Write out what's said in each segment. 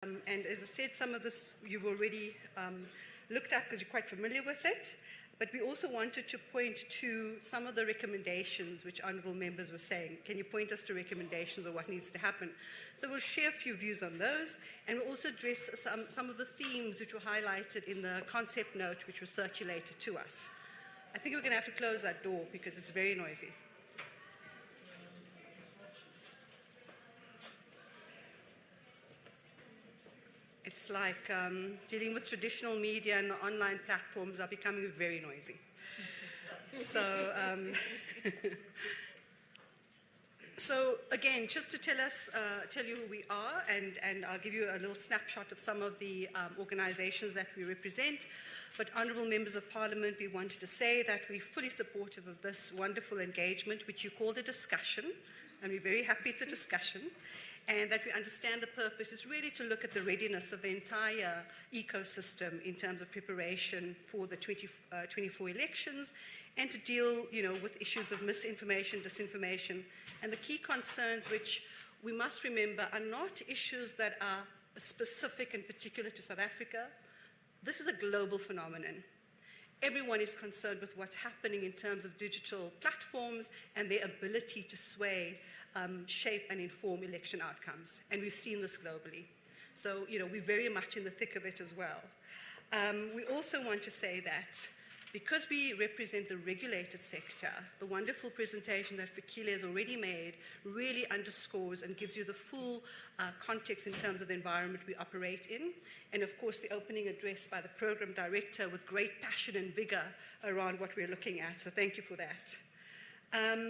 And as I said, some of this you've already looked at because you're quite familiar with it. But we also wanted to point to some of the recommendations which honourable members were saying. Can you point us to recommendations or what needs to happen? So we'll share a few views on those, and we'll also address some of the themes which were highlighted in the concept note which was circulated to us. I think we're going to have to close that door because it's very noisy. It's like dealing with traditional media, and the online platforms are becoming very noisy. So, so again, just to tell you who we are, and I'll give you a little snapshot of some of the organizations that we represent. But honourable members of Parliament, we wanted to say that we're fully supportive of this wonderful engagement, which you called a discussion, and we're very happy it's a discussion. And that we understand the purpose is really to look at the readiness of the entire ecosystem in terms of preparation for the 2024 elections, and to deal, with issues of misinformation, disinformation, and the key concerns which we must remember are not issues that are specific and particular to South Africa. This is a global phenomenon. Everyone is concerned with what's happening in terms of digital platforms and their ability to sway, shape and inform election outcomes. And we've seen this globally. So, we're very much in the thick of it as well. We also want to say that because we represent the regulated sector, the wonderful presentation that Fikile has already made really underscores and gives you the full context in terms of the environment we operate in. And of course, the opening address by the program director with great passion and vigor around what we're looking at. So thank you for that.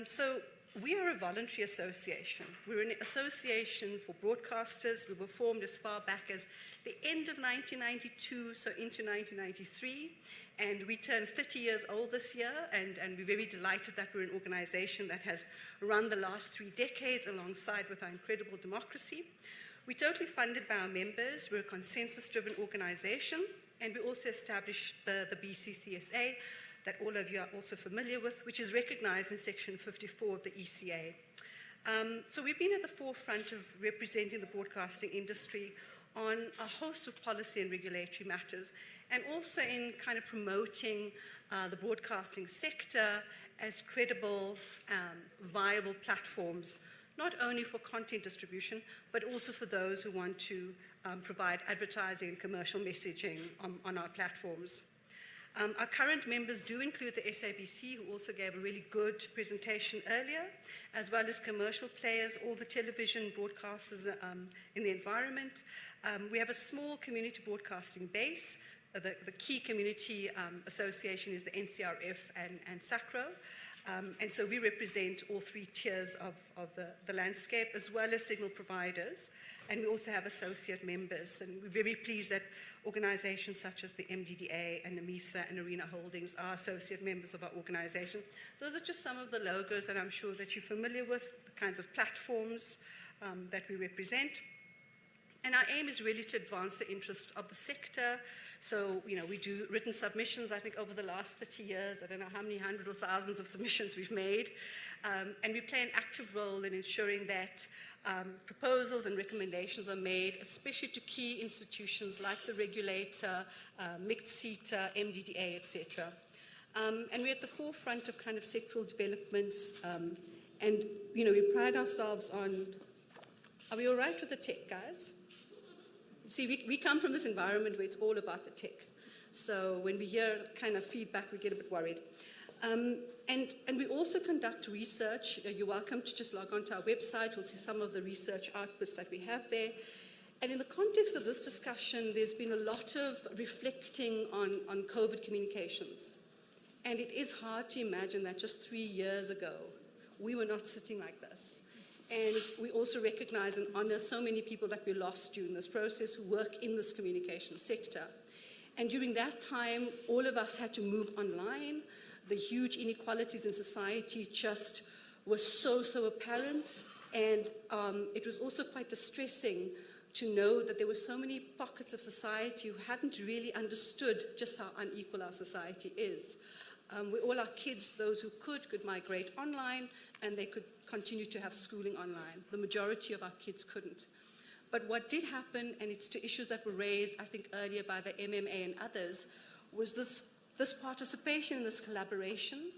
So we are a voluntary association. We're an association for broadcasters. We were formed as far back as the end of 1992, so into 1993. And we turned 30 years old this year, and we're very delighted that we're an organization that has run the last 3 decades alongside with our incredible democracy. We're totally funded by our members. We're a consensus-driven organization, and we also established the BCCSA, that all of you are also familiar with, which is recognized in Section 54 of the ECA. So we've been at the forefront of representing the broadcasting industry on a host of policy and regulatory matters, and also in kind of promoting the broadcasting sector as credible, viable platforms, not only for content distribution, but also for those who want to provide advertising and commercial messaging on our platforms. Our current members do include the SABC, who also gave a really good presentation earlier, as well as commercial players, all the television broadcasters in the environment. We have a small community broadcasting base. The key community association is the NCRF and SACRO. And so we represent all 3 tiers of the landscape, as well as signal providers. And we also have associate members. And we're very pleased that organizations such as the MDDA and NAMISA and Arena Holdings are associate members of our organization. Those are just some of the logos that I'm sure that you're familiar with, the kinds of platforms that we represent. And our aim is really to advance the interest of the sector. So, we do written submissions, I think, over the last 30 years. I don't know how many hundreds or thousands of submissions we've made. And we play an active role in ensuring that proposals and recommendations are made, especially to key institutions like the regulator, MICT-CETA, MDDA, etc. And we're at the forefront of kind of sectoral developments. And, we pride ourselves on, are we all right with the tech, guys? See, we come from this environment where it's all about the tech. So when we hear kind of feedback, we get a bit worried. And we also conduct research. You're welcome to just log on to our website. You'll see some of the research outputs that we have there. And in the context of this discussion, there's been a lot of reflecting on COVID communications. And it is hard to imagine that just 3 years ago, we were not sitting like this. And we also recognize and honor so many people that we lost during this process who work in this communication sector. And during that time, all of us had to move online. The huge inequalities in society just were so apparent. And it was also quite distressing to know that there were so many pockets of society who hadn't really understood just how unequal our society is. All our kids, those who could migrate online, and they could continue to have schooling online. The majority of our kids couldn't. But what did happen, and it's to issues that were raised, I think, earlier by the MMA and others, was this participation in this collaboration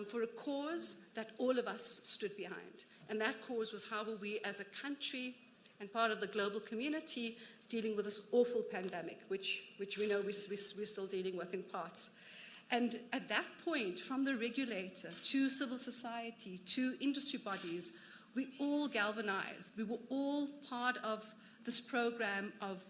for a cause that all of us stood behind. And that cause was how were we as a country and part of the global community dealing with this awful pandemic, which we know we're still dealing with in parts. And at that point, from the regulator to civil society to industry bodies, we all galvanized. We were all part of this program of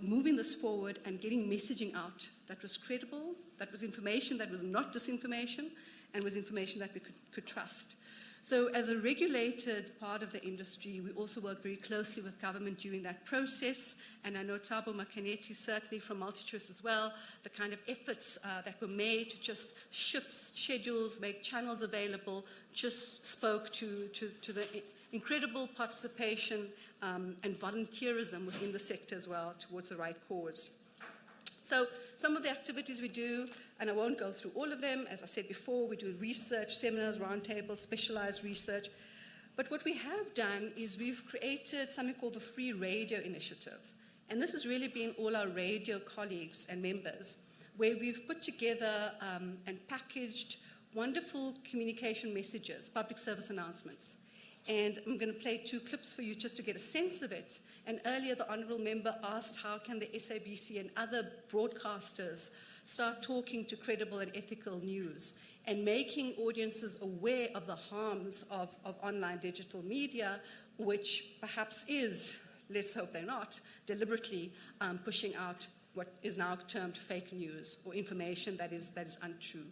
moving this forward and getting messaging out that was credible, that was information that was not disinformation, and was information that we could trust. So as a regulated part of the industry, we also work very closely with government during that process. And I know Thabo Makaneti, certainly from MultiChoice as well, the kind of efforts that were made to just shift schedules, make channels available, just spoke to the incredible participation and volunteerism within the sector as well towards the right cause. So some of the activities we do, and I won't go through all of them, as I said before, we do research, seminars, roundtables, specialized research. But what we have done is we've created something called the Free Radio Initiative. And this has really been all our radio colleagues and members, where we've put together and packaged wonderful communication messages, public service announcements. And I'm going to play 2 clips for you just to get a sense of it. And earlier, the Honourable Member asked how can the SABC and other broadcasters start talking to credible and ethical news and making audiences aware of the harms of online digital media, which perhaps is, let's hope they're not, deliberately pushing out what is now termed fake news or information that is untrue.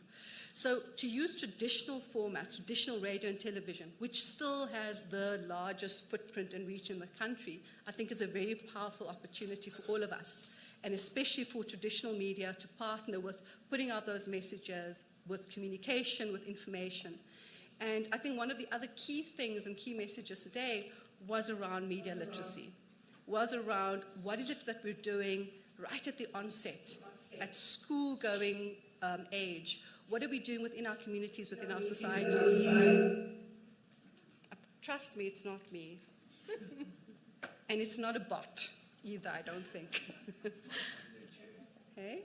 So to use traditional formats, traditional radio and television, which still has the largest footprint and reach in the country, I think is a very powerful opportunity for all of us, and especially for traditional media to partner with putting out those messages, with communication, with information. And I think one of the other key things and key messages today was around media literacy, was around what is it that we're doing right at the onset, at school-going age. What are we doing within our communities, within our societies? Trust me, it's not me. And it's not a bot either, I don't think. Hey?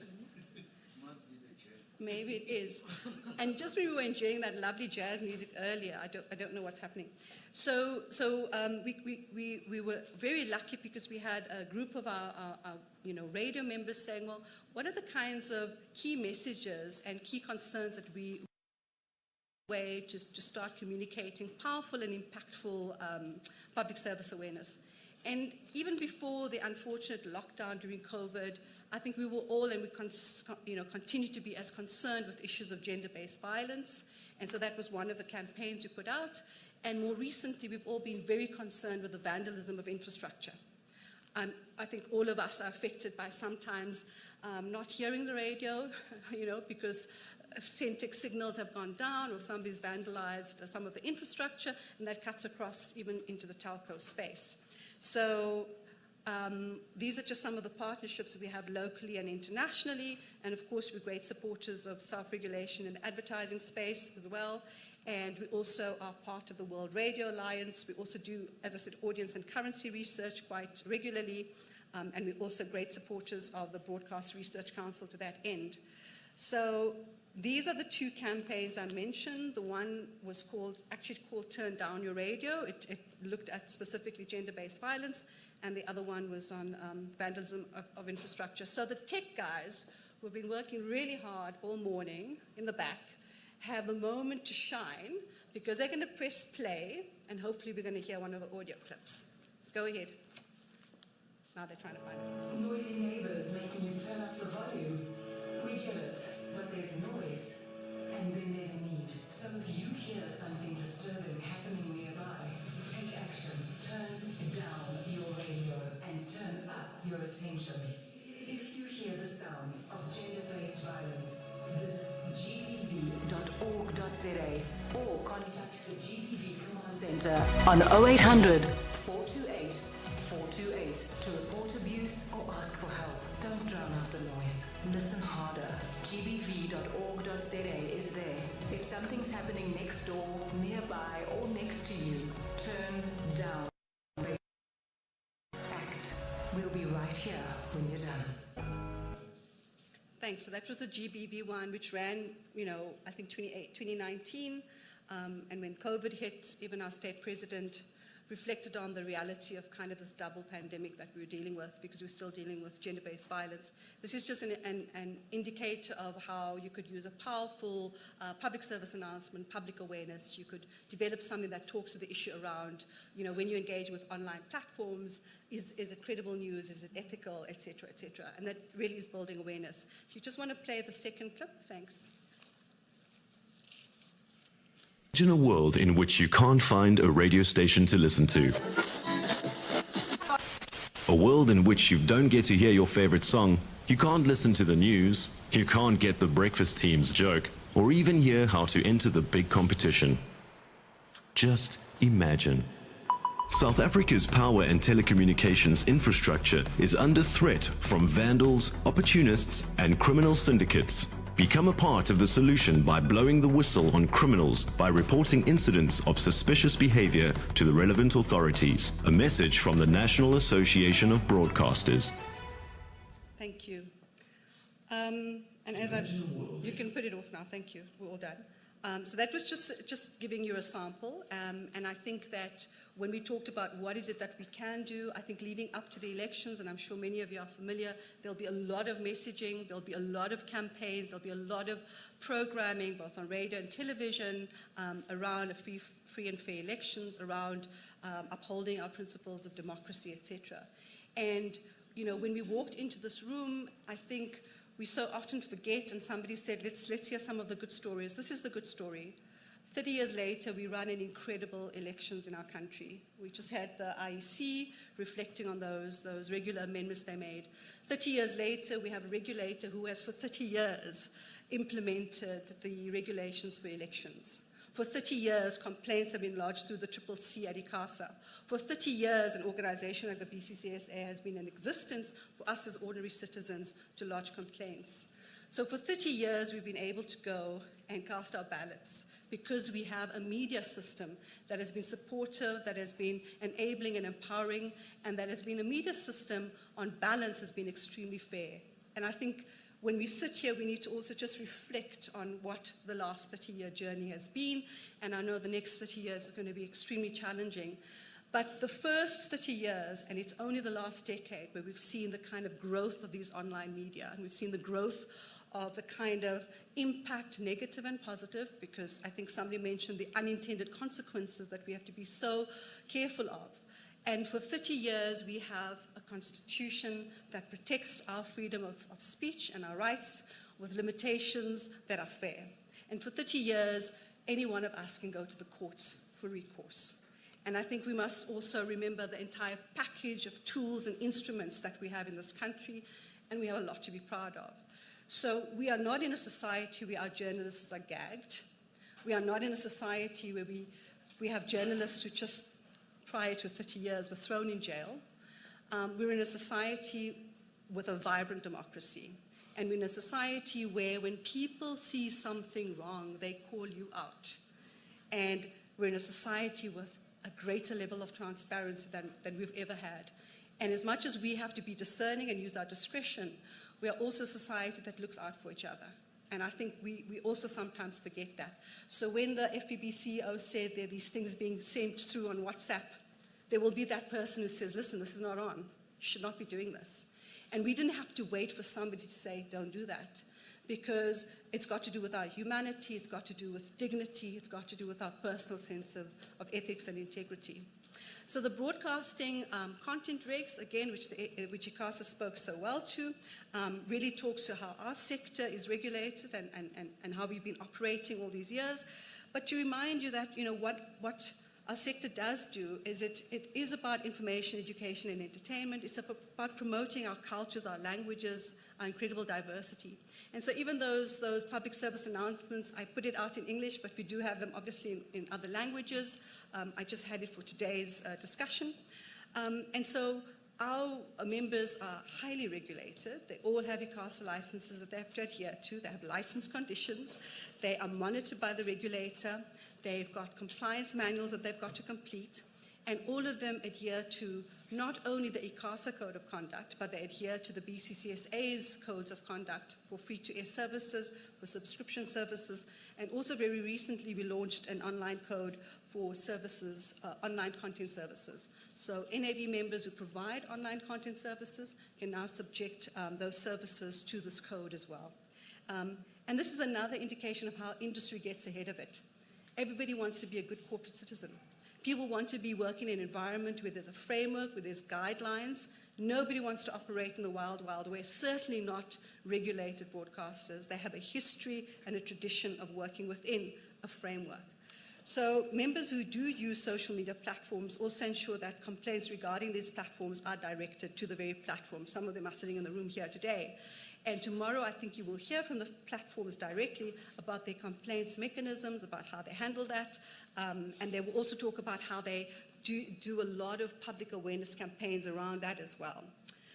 Maybe it is. And just when we were enjoying that lovely jazz music earlier, I don't know what's happening. So we were very lucky because we had a group of our radio members saying, well, what are the kinds of key messages and key concerns that we way to start communicating powerful and impactful public service awareness. And even before the unfortunate lockdown during COVID, I think we were all, and we continue to be as concerned with issues of gender-based violence. And so that was one of the campaigns we put out. And more recently, we've all been very concerned with the vandalism of infrastructure. I think all of us are affected by sometimes not hearing the radio, because Centec signals have gone down or somebody's vandalized some of the infrastructure, and that cuts across even into the telco space. So these are just some of the partnerships that we have locally and internationally, and of course we're great supporters of self-regulation in the advertising space as well. And we also are part of the World Radio Alliance. We also do, as I said, audience and currency research quite regularly, and we're also great supporters of the Broadcast Research Council to that end. So these are the 2 campaigns I mentioned. The one was actually called Turn Down Your Radio. It looked at specifically gender-based violence, and the other one was on vandalism of infrastructure. So the tech guys, who have been working really hard all morning in the back, have a moment to shine, because they're going to press play, and hopefully we're going to hear one of the audio clips. Let's go ahead. Now they're trying to find it. Noisy neighbors making you turn up the volume. We get it, but there's noise, and then there's need. So if you hear something disturbing happening nearby, take action. Turn down your radio and turn up your attention. If you hear the sounds of gender-based violence, visit gbv.org.za or contact the GBV Command Center on 0800 428 428 to report abuse or ask for help. Don't drown out the noise. Listen harder. gbv.org.za is there. If something's happening next door, nearby, or next to you, turn down. right here when you're done. Thanks. So that was the GBV one, which ran, I think 2019. And when COVID hit, even our state president reflected on the reality of kind of this double pandemic that we were dealing with, because we're still dealing with gender-based violence. This is just an indicator of how you could use a powerful public service announcement, public awareness. You could develop something that talks to the issue around, when you engage with online platforms, is it credible news, is it ethical, et cetera, et cetera. And that really is building awareness. If you just want to play the second clip, thanks. Imagine a world in which you can't find a radio station to listen to. A world in which you don't get to hear your favorite song, you can't listen to the news, you can't get the breakfast team's joke, or even hear how to enter the big competition. Just imagine. South Africa's power and telecommunications infrastructure is under threat from vandals, opportunists, and criminal syndicates. Become a part of the solution by blowing the whistle on criminals by reporting incidents of suspicious behavior to the relevant authorities. A message from the National Association of Broadcasters. Thank you. You can put it off now. Thank you. We're all done. So that was just giving you a sample. And I think that when we talked about what is it that we can do, I think leading up to the elections, and I'm sure many of you are familiar, there'll be a lot of messaging, there'll be a lot of campaigns, there'll be a lot of programming, both on radio and television, around free and fair elections, around upholding our principles of democracy, etc. And, when we walked into this room, I think we so often forget, and somebody said, let's hear some of the good stories. This is the good story. 30 years later, we run an incredible elections in our country. We just had the IEC reflecting on those regular amendments they made. 30 years later, we have a regulator who has for 30 years implemented the regulations for elections. For 30 years, complaints have been lodged through the CCC at ICASA. For 30 years, an organization like the BCCSA has been in existence for us as ordinary citizens to lodge complaints. So for 30 years, we've been able to go and cast our ballots because we have a media system that has been supportive, that has been enabling and empowering, and that has been a media system on balance has been extremely fair. And I think when we sit here, we need to also just reflect on what the last 30-year journey has been, and I know the next 30 years is going to be extremely challenging. But the first 30 years, and it's only the last decade where we've seen the kind of growth of these online media, and we've seen the growth of the kind of impact, negative and positive, because I think somebody mentioned the unintended consequences that we have to be so careful of. And for 30 years, we have a constitution that protects our freedom of speech and our rights with limitations that are fair. And for 30 years, any one of us can go to the courts for recourse. And I think we must also remember the entire package of tools and instruments that we have in this country, and we have a lot to be proud of. So we are not in a society where our journalists are gagged. We are not in a society where we have journalists who just prior to 30 years were thrown in jail. We're in a society with a vibrant democracy. And we're in a society where when people see something wrong, they call you out. And we're in a society with a greater level of transparency than we've ever had. And as much as we have to be discerning and use our discretion, we are also a society that looks out for each other. And I think we also sometimes forget that. So when the FPB CEO said there are these things being sent through on WhatsApp, there will be that person who says, listen, this is not on. You should not be doing this. And we didn't have to wait for somebody to say, don't do that. Because it's got to do with our humanity, it's got to do with dignity, it's got to do with our personal sense of ethics and integrity. So the broadcasting content regs, again, which ICASA spoke so well to, really talks to how our sector is regulated and how we've been operating all these years. But to remind you that, what our sector does do is it is about information, education, and entertainment. It's about promoting our cultures, our languages, our incredible diversity. And so even those public service announcements, I put it out in English, but we do have them obviously in other languages. I just had it for today's discussion. And so our members are highly regulated. They all have ICASA licenses that they have to adhere to. They have license conditions. They are monitored by the regulator. They've got compliance manuals that they've got to complete. and all of them adhere to not only the ICASA Code of Conduct, but they adhere to the BCCSA's Codes of Conduct for free-to-air services, for subscription services, and also very recently we launched an online code for services, online content services. So NAB members who provide online content services can now subject those services to this code as well. And this is another indication of how industry gets ahead of it. Everybody wants to be a good corporate citizen. People want to be working in an environment where there's a framework, where there's guidelines. Nobody wants to operate in the wild, wild west, certainly not regulated broadcasters. They have a history and a tradition of working within a framework. So members who do use social media platforms also ensure that complaints regarding these platforms are directed to the very platform. Some of them are sitting in the room here today. And tomorrow, I think you will hear from the platforms directly about their complaints mechanisms, about how they handle that, and they will also talk about how they do a lot of public awareness campaigns around that as well.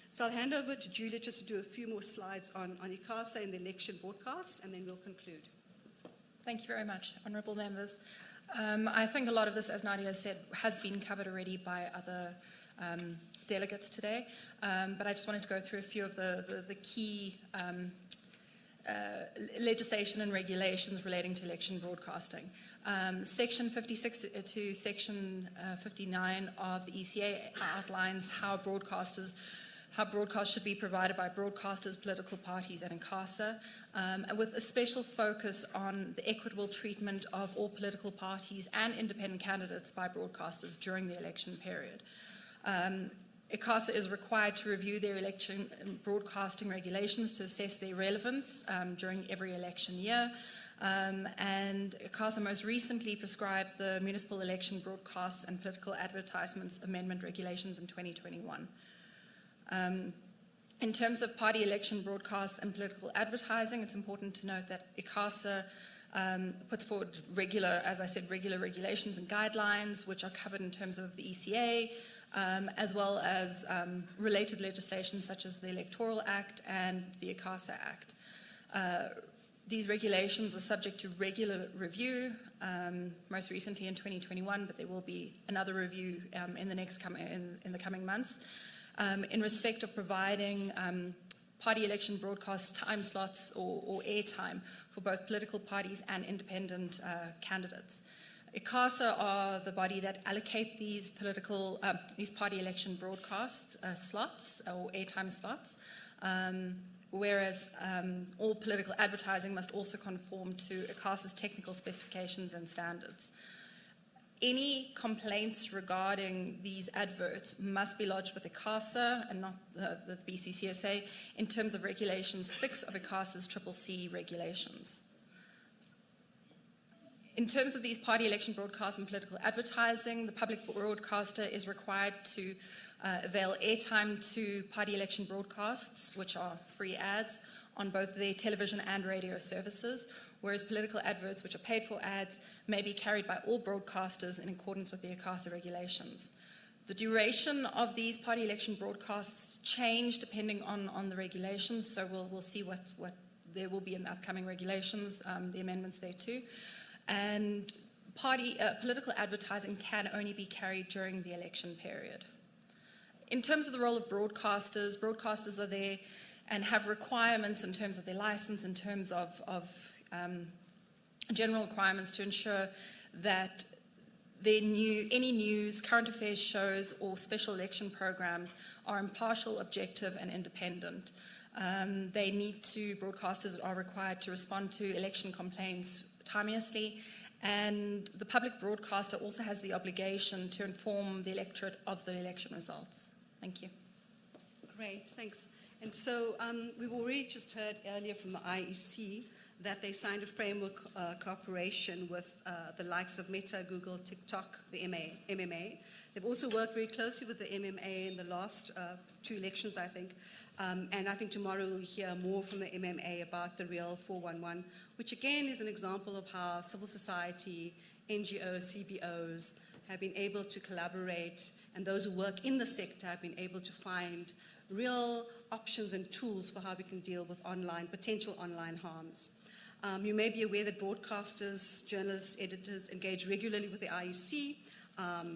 So I'll hand over to Julia just to do a few more slides on ICASA and the election broadcasts, and then we'll conclude. Thank you very much, honourable members. I think a lot of this, as Nadia said, has been covered already by other delegates today, but I just wanted to go through a few of the key legislation and regulations relating to election broadcasting. Section 56 to Section 59 of the ECA outlines how broadcasts should be provided by broadcasters, political parties, and ICASA, and with a special focus on the equitable treatment of all political parties and independent candidates by broadcasters during the election period. ICASA is required to review their election broadcasting regulations to assess their relevance during every election year, and ICASA most recently prescribed the Municipal Election Broadcasts and Political Advertisements Amendment Regulations in 2021. In terms of party election broadcasts and political advertising, it's important to note that ICASA puts forward regular regulations and guidelines which are covered in terms of the ECA, as well as related legislation such as the Electoral Act and the ICASA Act. These regulations are subject to regular review, most recently in 2021, but there will be another review in the coming months. In respect of providing party election broadcast time slots or airtime for both political parties and independent candidates. ICASA are the body that allocate these party election broadcast slots or airtime slots, whereas all political advertising must also conform to ICASA's technical specifications and standards. Any complaints regarding these adverts must be lodged with ICASA and not the BCCSA in terms of Regulation 6 of ICASA's CCC regulations. In terms of these party election broadcasts and political advertising, the public broadcaster is required to avail airtime to party election broadcasts, which are free ads, on both their television and radio services, whereas political adverts, which are paid for ads, may be carried by all broadcasters in accordance with the ICASA regulations. The duration of these party election broadcasts change depending on the regulations, so we'll see what there will be in the upcoming regulations, the amendments there too. And political advertising can only be carried during the election period. In terms of the role of broadcasters are there and have requirements in terms of their license, in terms of general requirements to ensure that any news, current affairs shows, or special election programs are impartial, objective, and independent. Broadcasters are required to respond to election complaints timeously, and the public broadcaster also has the obligation to inform the electorate of the election results. Thank you. Great, thanks. And so we've already just heard earlier from the IEC that they signed a framework cooperation with the likes of Meta, Google, TikTok, the MMA. They've also worked very closely with the MMA in the last 2 elections, I think. And I think tomorrow we'll hear more from the MMA about the Real 411, which again is an example of how civil society, NGOs, CBOs have been able to collaborate, and those who work in the sector have been able to find real options and tools for how we can deal with potential online harms. You may be aware that broadcasters, journalists, editors engage regularly with the IEC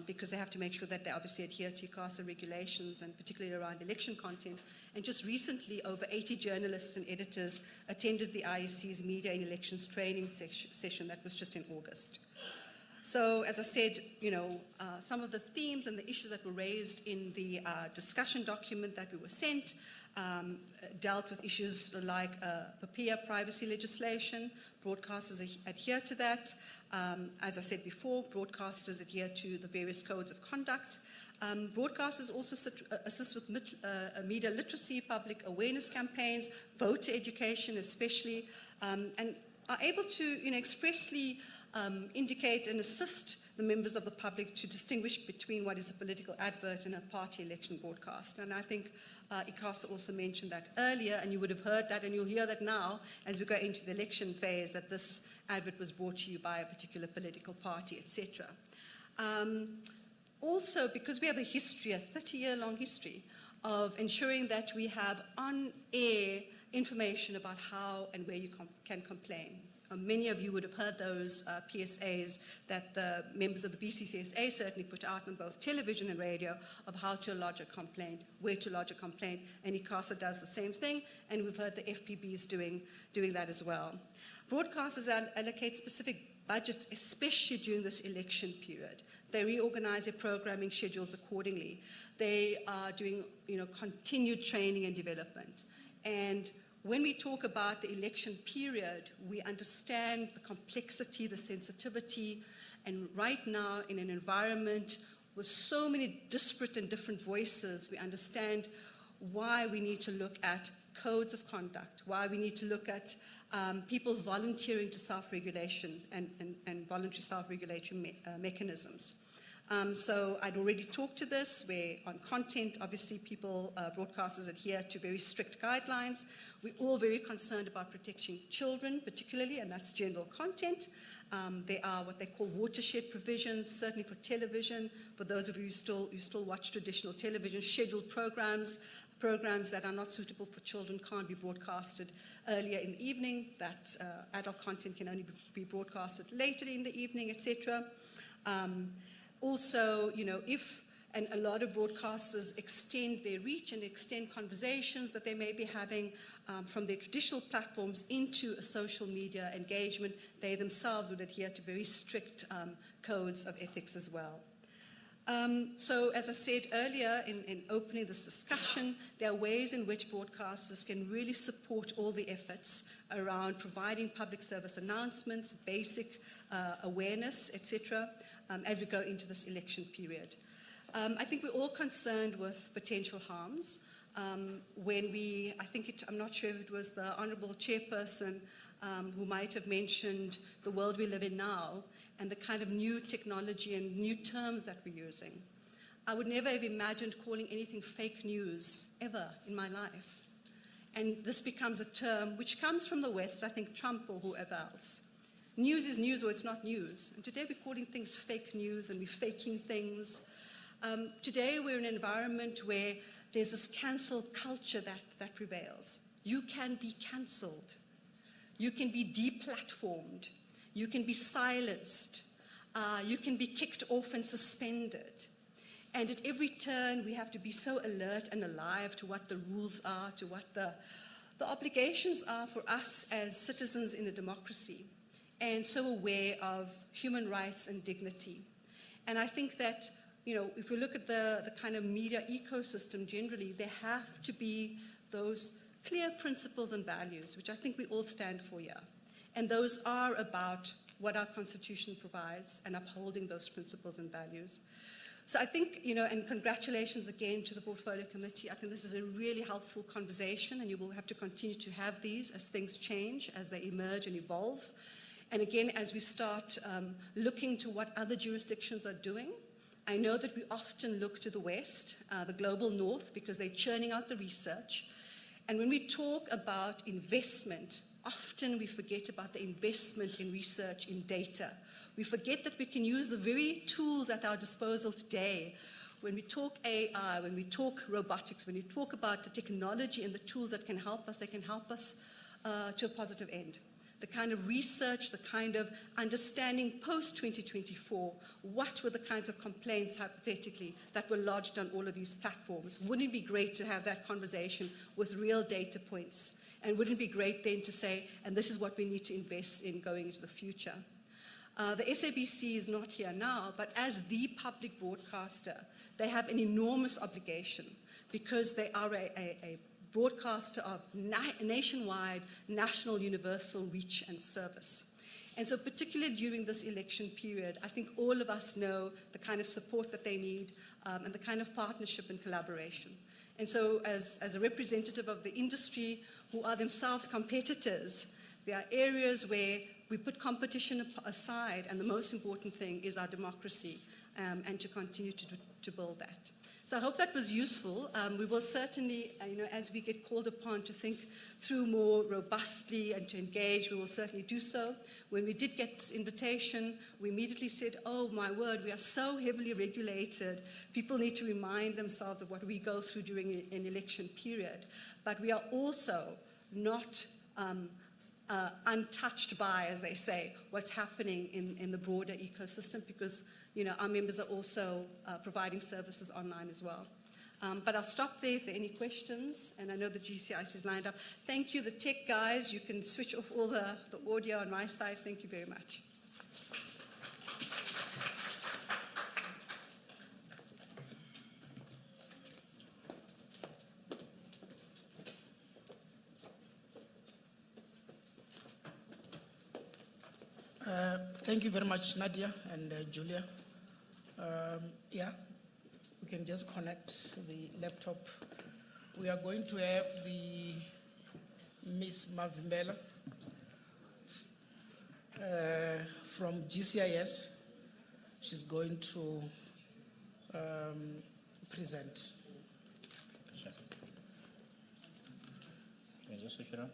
because they have to make sure that they obviously adhere to ICASA regulations, and particularly around election content. And just recently, over 80 journalists and editors attended the IEC's Media and Elections training session that was just in August. So, as I said, some of the themes and the issues that were raised in the discussion document that we were sent dealt with issues like PAPIA privacy legislation. Broadcasters adhere to that. As I said before, broadcasters adhere to the various codes of conduct. Broadcasters also assist with media literacy, public awareness campaigns, voter education especially, and are able to expressly indicate and assist the members of the public to distinguish between what is a political advert and a party election broadcast. And I think ICASA also mentioned that earlier, and you would have heard that, and you'll hear that now as we go into the election phase, that this advert was brought to you by a particular political party, etc. Also, because we have a history, a 30-year-long history, of ensuring that we have on-air information about how and where you can complain. Many of you would have heard those PSAs that the members of the BCCSA certainly put out on both television and radio of how to lodge a complaint, where to lodge a complaint, and ICASA does the same thing, and we've heard the FPBs doing that as well. Broadcasters allocate specific budgets, especially during this election period. They reorganize their programming schedules accordingly. They are doing continued training and development. And when we talk about the election period, we understand the complexity, the sensitivity, and right now in an environment with so many disparate and different voices, we understand why we need to look at codes of conduct, why we need to look at people volunteering to self-regulation and voluntary self-regulatory mechanisms. So I'd already talked to this, where on content, obviously broadcasters adhere to very strict guidelines. We're all very concerned about protecting children particularly, and that's general content. There are what they call watershed provisions, certainly for television. For those of you who still watch traditional television, scheduled programs that are not suitable for children can't be broadcasted earlier in the evening. That adult content can only be broadcasted later in the evening, etc. Also, and a lot of broadcasters extend their reach and extend conversations that they may be having from their traditional platforms into a social media engagement. They themselves would adhere to very strict codes of ethics as well. So, as I said earlier in opening this discussion, there are ways in which broadcasters can really support all the efforts around providing public service announcements, basic awareness, etc., as we go into this election period. I think we're all concerned with potential harms. I'm not sure if it was the Honourable Chairperson who might have mentioned the world we live in now and the kind of new technology and new terms that we're using. I would never have imagined calling anything fake news ever in my life. And this becomes a term which comes from the West, I think Trump or whoever else. News is news or it's not news. And today we're calling things fake news and we're faking things. Today we're in an environment where there's this cancel culture that prevails. You can be cancelled. You can be deplatformed. You can be silenced. You can be kicked off and suspended. And at every turn, we have to be so alert and alive to what the rules are, to what the obligations are for us as citizens in a democracy, and so aware of human rights and dignity. And I think that, if we look at the kind of media ecosystem generally, there have to be those clear principles and values, which I think we all stand for here. And those are about what our Constitution provides and upholding those principles and values. So I think, and congratulations again to the Portfolio Committee. I think this is a really helpful conversation, and you will have to continue to have these as things change, as they emerge and evolve. And again, as we start looking to what other jurisdictions are doing, I know that we often look to the West, the global North, because they're churning out the research. And when we talk about investment, often we forget about the investment in research, in data. We forget that we can use the very tools at our disposal today. When we talk AI, when we talk robotics, when we talk about the technology and the tools that can help us, they can help us to a positive end. the kind of research, the kind of understanding post-2024, what were the kinds of complaints, hypothetically, that were lodged on all of these platforms? Wouldn't it be great to have that conversation with real data points? And wouldn't it be great then to say, and this is what we need to invest in going into the future? The SABC is not here now, but as the public broadcaster, they have an enormous obligation because they are a broadcaster of nationwide, national, universal reach and service. And so particularly during this election period, I think all of us know the kind of support that they need and the kind of partnership and collaboration. And so as a representative of the industry who are themselves competitors, there are areas where we put competition aside, and the most important thing is our democracy and to continue to build that. So I hope that was useful. We will certainly, as we get called upon to think through more robustly and to engage, we will certainly do so. When we did get this invitation, we immediately said, oh my word, we are so heavily regulated. People need to remind themselves of what we go through during an election period. But we are also not untouched by, as they say, what's happening in the broader ecosystem, because our members are also providing services online as well. But I'll stop there if there are any questions, and I know the GCIC is lined up. Thank you, the tech guys. You can switch off all the audio on my side. Thank you very much. Thank you very much, Nadia and Julia. Yeah, we can just connect the laptop. We are going to have the Miss Mavimbela from GCIS. She's going to present. Sure. Can you just switch it on?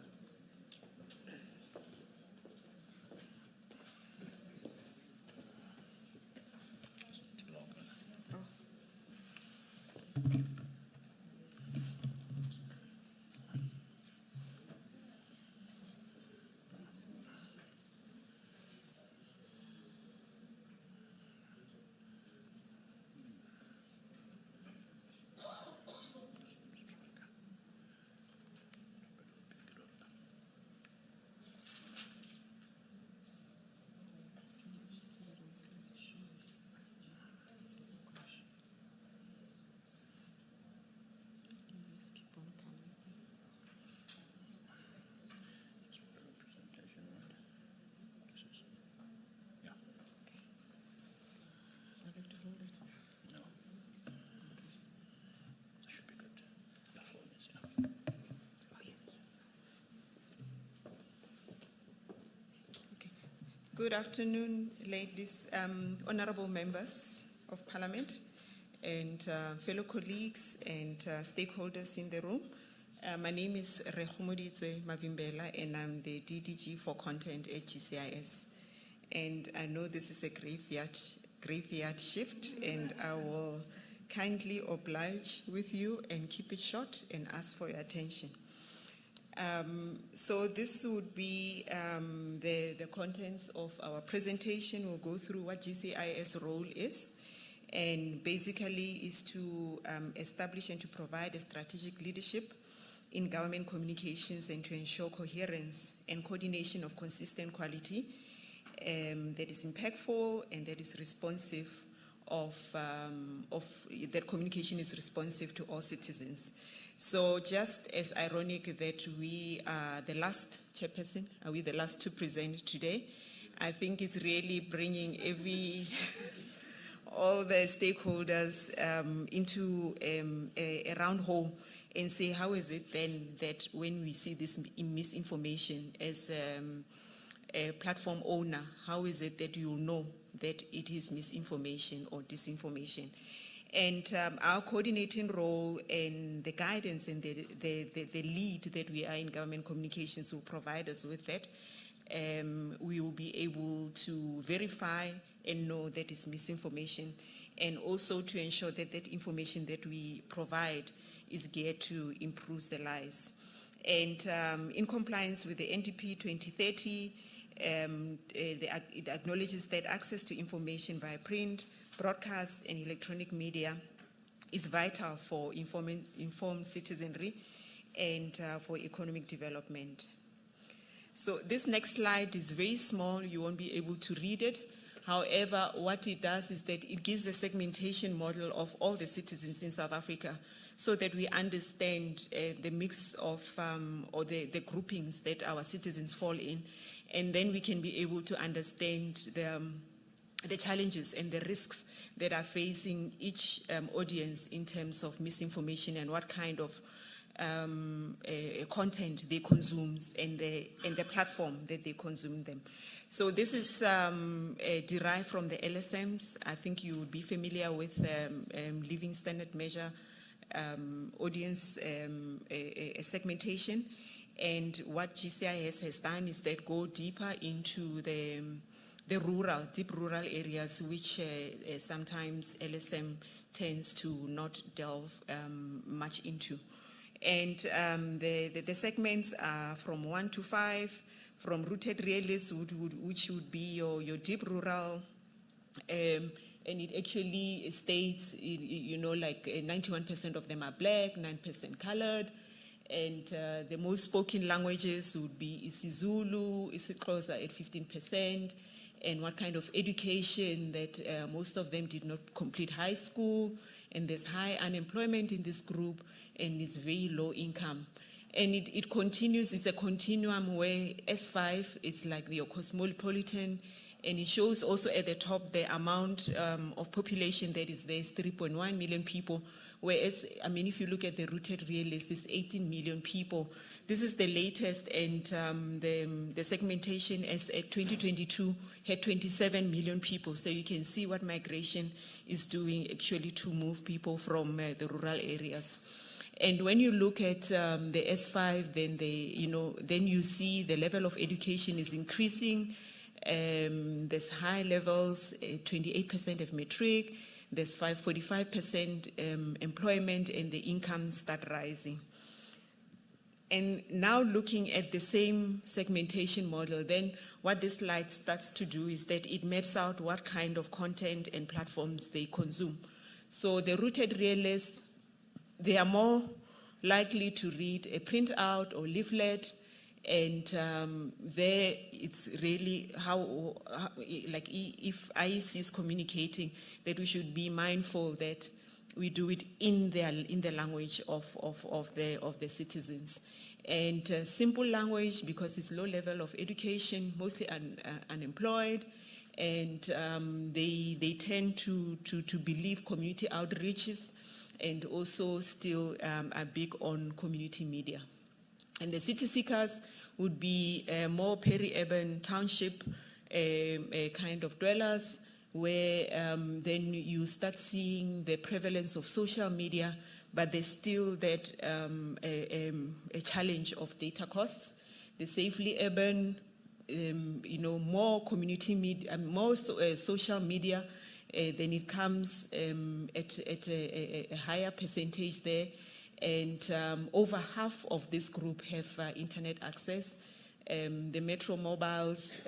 Good afternoon, ladies, honorable members of Parliament and fellow colleagues and stakeholders in the room. My name is Rehumoditswe Mavimbela, and I'm the DDG for Content at GCIS. And I know this is a graveyard shift, and I will kindly oblige with you and keep it short and ask for your attention. So this would be the contents of our presentation. We'll go through what GCIS role is, and basically is to establish and to provide a strategic leadership in government communications and to ensure coherence and coordination of consistent quality that is impactful and that is responsive that communication is responsive to all citizens. So just as ironic that we are the last chairperson, are we the last to present today? I think it's really bringing all the stakeholders into a round hole and say, how is it then that when we see this misinformation as a platform owner, how is it that you know that it is misinformation or disinformation? And our coordinating role and the guidance and the lead that we are in government communications will provide us with that. We will be able to verify and know that it's misinformation, and also to ensure that that information that we provide is geared to improve the lives And in compliance with the NDP 2030, it acknowledges that access to information via print, broadcast, and electronic media is vital for informed citizenry and for economic development. So this next slide is very small. You won't be able to read it. However, what it does is that it gives a segmentation model of all the citizens in South Africa so that we understand the mix of, or the groupings that our citizens fall in. And then we can be able to understand the challenges and the risks that are facing each audience in terms of misinformation and what kind of content they consume and the platform that they consume them. So this is derived from the LSMs. I think you would be familiar with Living Standard Measure audience segmentation. And what GCIS has done is that go deeper into the rural, deep rural areas, which sometimes LSM tends to not delve much into. And the segments are from 1 to 5, from rooted realists, which would be your deep rural, and it actually states, you know, like 91% of them are black, 9% colored, and the most spoken languages would be isiZulu, isiXhosa at 15%, and what kind of education that most of them did not complete high school, and there's high unemployment in this group, and it's very low income. And it continues, it's a continuum where S5, it's like the cosmopolitan, and it shows also at the top the amount of population that is there is 3.1 million people, whereas, I mean, if you look at the rooted realists, it's 18 million people. This is the latest, and the segmentation as at 2022 had 27 million people. So you can see what migration is doing actually to move people from the rural areas. And when you look at the S5, then then you see the level of education is increasing. There's high levels, 28% of matric. There's 45% employment, and the incomes start rising. And now looking at the same segmentation model, then what this slide starts to do is that it maps out what kind of content and platforms they consume. So the rooted realists, they are more likely to read a printout or leaflet, and there it's really how like if IEC is communicating, that we should be mindful that we do it in the language of the citizens. And simple language, because it's low level of education, mostly unemployed, and they tend to believe community outreaches, and also still are big on community media. And the city seekers would be more peri-urban township kind of dwellers, where then you start seeing the prevalence of social media, but there's still that a challenge of data costs. The safely urban, more community media, more social media, then it comes at a higher percentage there. And over half of this group have internet access. The Metro mobiles,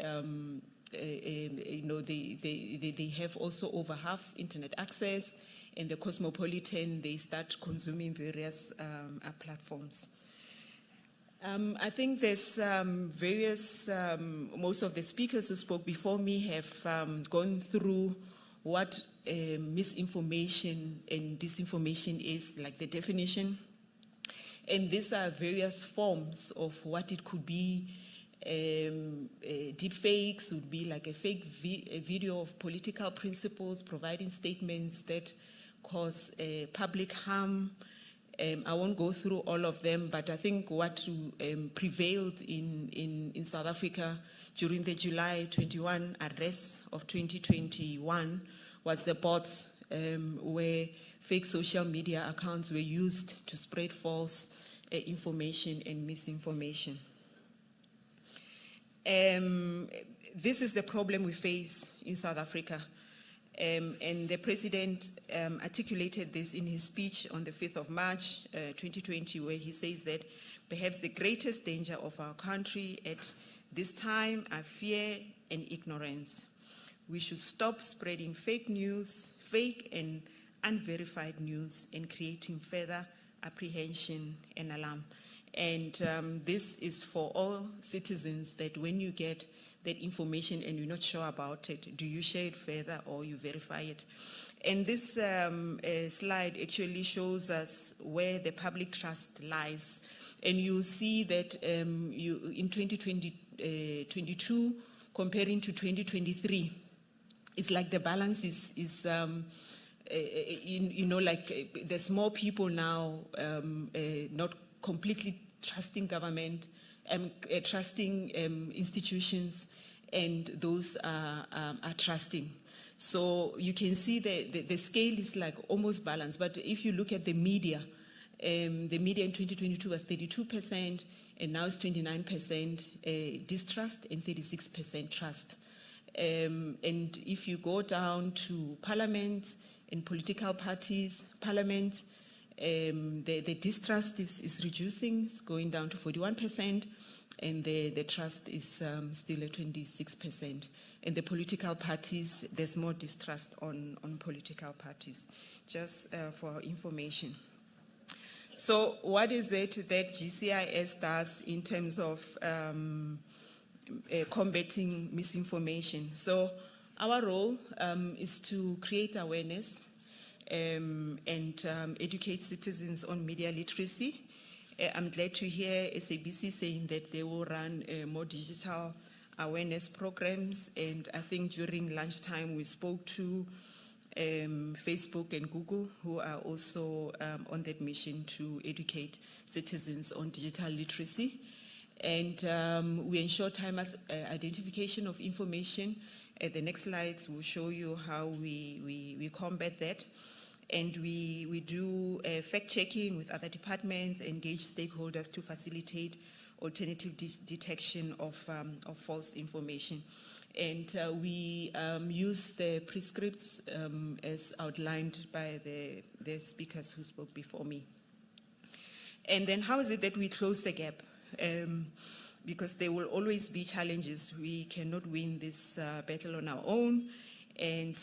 they have also over half internet access. And the Cosmopolitan, they start consuming various platforms. I think there's various, most of the speakers who spoke before me have gone through what misinformation and disinformation is, like the definition. And these are various forms of what it could be. Deep fakes would be like a fake video of political principles, providing statements that cause public harm. I won't go through all of them, but I think what prevailed in South Africa during the July 21 arrests of 2021 was the bots, where fake social media accounts were used to spread false information and misinformation. This is the problem we face in South Africa. And the President articulated this in his speech on the 5th of March 2020, where he says that perhaps the greatest danger of our country at this time are fear and ignorance. We should stop spreading fake news, fake and unverified news, and creating further apprehension and alarm. And this is for all citizens, that when you get that information and you're not sure about it, do you share it further or you verify it? And this slide actually shows us where the public trust lies. And you see that in 2022, comparing to 2023, it's like the balance is like there's more people now not completely trusting government, trusting institutions, and those are trusting. So you can see the scale is like almost balanced. But if you look at the media in 2022 was 32%, and now it's 29% distrust and 36% trust. And if you go down to parliament and political parties, parliament, the distrust is reducing, it's going down to 41%, and the trust is still at 26%. And the political parties, there's more distrust on political parties, just for information. So what is it that GCIS does in terms of combating misinformation? So our role is to create awareness and educate citizens on media literacy. I'm glad to hear SABC saying that they will run more digital awareness programs, and I think during lunchtime we spoke to Facebook and Google, who are also on that mission to educate citizens on digital literacy. And we ensure timely identification of information. The next slides will show you how we combat that. And we do fact-checking with other departments, engage stakeholders to facilitate alternative detection of false information. And we use the prescripts as outlined by the speakers who spoke before me. And then how is it that we close the gap? Because there will always be challenges. We cannot win this battle on our own. And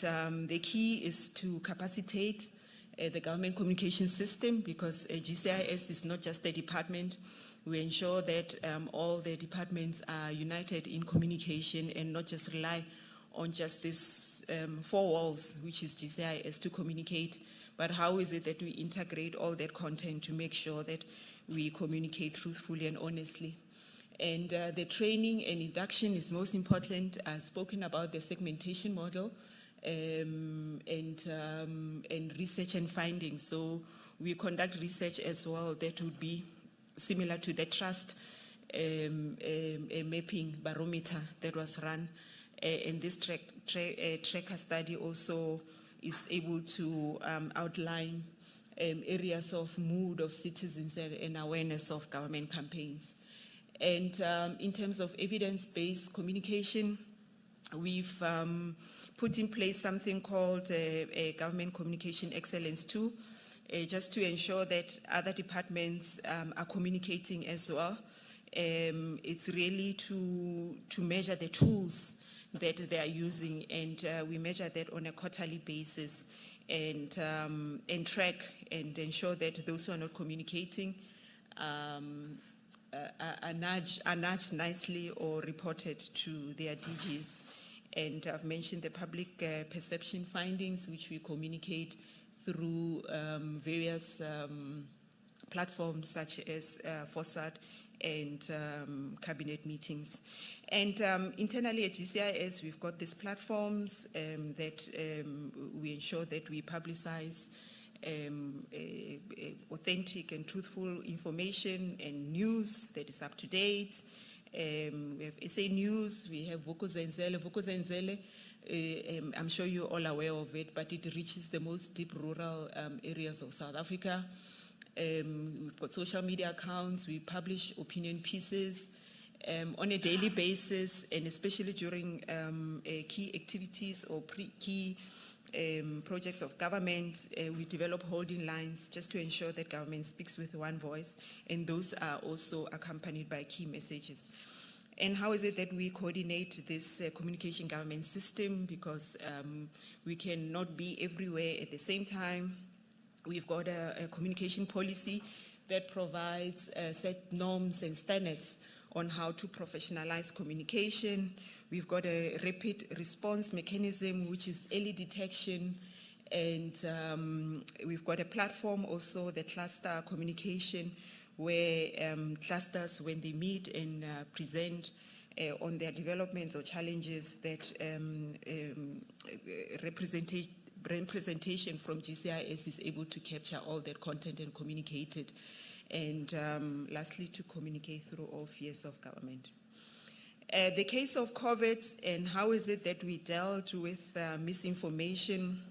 the key is to capacitate the government communication system, because GCIS is not just a department. We ensure that all the departments are united in communication and not just rely on just this four walls, which is GCIS, to communicate, but how is it that we integrate all that content to make sure that we communicate truthfully and honestly. And the training and induction is most important. I've spoken about the segmentation model and research and findings. So we conduct research as well that would be similar to the trust mapping barometer that was run. And this tracker study also is able to outline areas of mood of citizens and awareness of government campaigns. And in terms of evidence-based communication, we've put in place something called a Government Communication Excellence 2, just to ensure that other departments are communicating as well. It's really to measure the tools that they are using, and we measure that on a quarterly basis, and track and ensure that those who are not communicating are nudged nicely or reported to their DGs. And I've mentioned the public perception findings, which we communicate through various platforms such as FOSAT and cabinet meetings. And internally at GCIS, we've got these platforms that we ensure that we publicize authentic and truthful information and news that is up to date. We have SA News, we have Vukuzenzele. Vukuzenzele, I'm sure you're all aware of it, but it reaches the most deep rural areas of South Africa. We've got social media accounts, we publish opinion pieces on a daily basis, and especially during key activities or key projects of government. We develop holding lines just to ensure that government speaks with one voice, and those are also accompanied by key messages. And how is it that we coordinate this communication government system? Because we cannot be everywhere at the same time. We've got a communication policy that provides set norms and standards on how to professionalize communication. We've got a rapid response mechanism, which is early detection, and we've got a platform also, the cluster communication, where clusters, when they meet and present on their developments or challenges, that representation from GCIS is able to capture all that content and communicate it. And lastly, to communicate through all spheres of government. The case of COVID and how is it that we dealt with misinformation,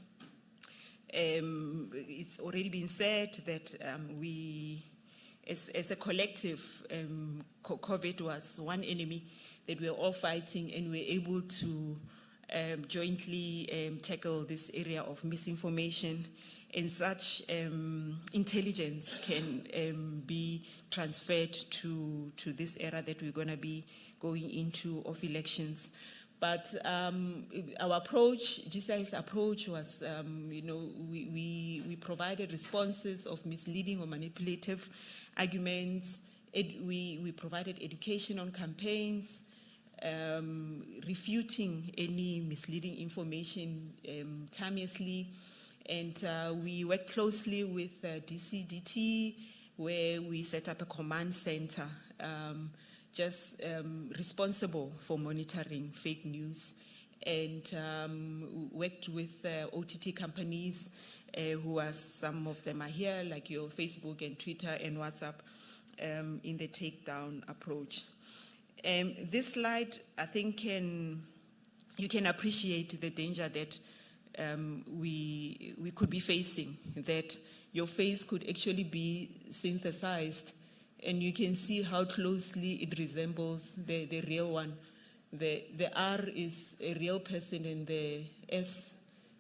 it's already been said that we, as a collective, COVID was one enemy that we are all fighting, and we're able to jointly tackle this area of misinformation. And such intelligence can be transferred to this era that we're going to be going into of elections. But our approach, GCI's approach was, we provided responses of misleading or manipulative arguments. We provided education on campaigns, refuting any misleading information timeously. And we worked closely with DCDT, where we set up a command center responsible for monitoring fake news, and worked with OTT companies, who are, some of them are here, like your Facebook and Twitter and WhatsApp, in the takedown approach. This slide, I think, you can appreciate the danger that we could be facing, that your face could actually be synthesized, and you can see how closely it resembles the real one. The R is a real person, and the S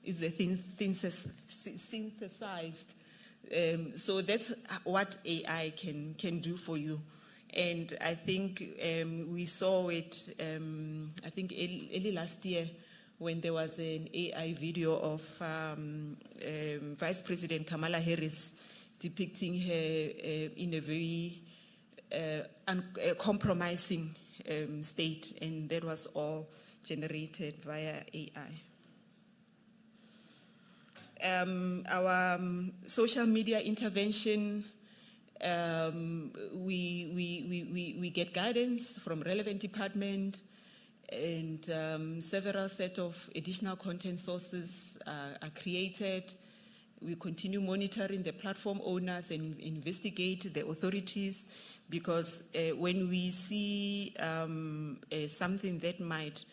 is a synthesized. So that's what AI can do for you. And I think we saw it, I think early last year, when there was an AI video of Vice President Kamala Harris depicting her in a very uncompromising state, and that was all generated via AI. Our social media intervention, we get guidance from relevant department, and several set of additional content sources are created. We continue monitoring the platform owners and investigate the authorities, because when we see something that might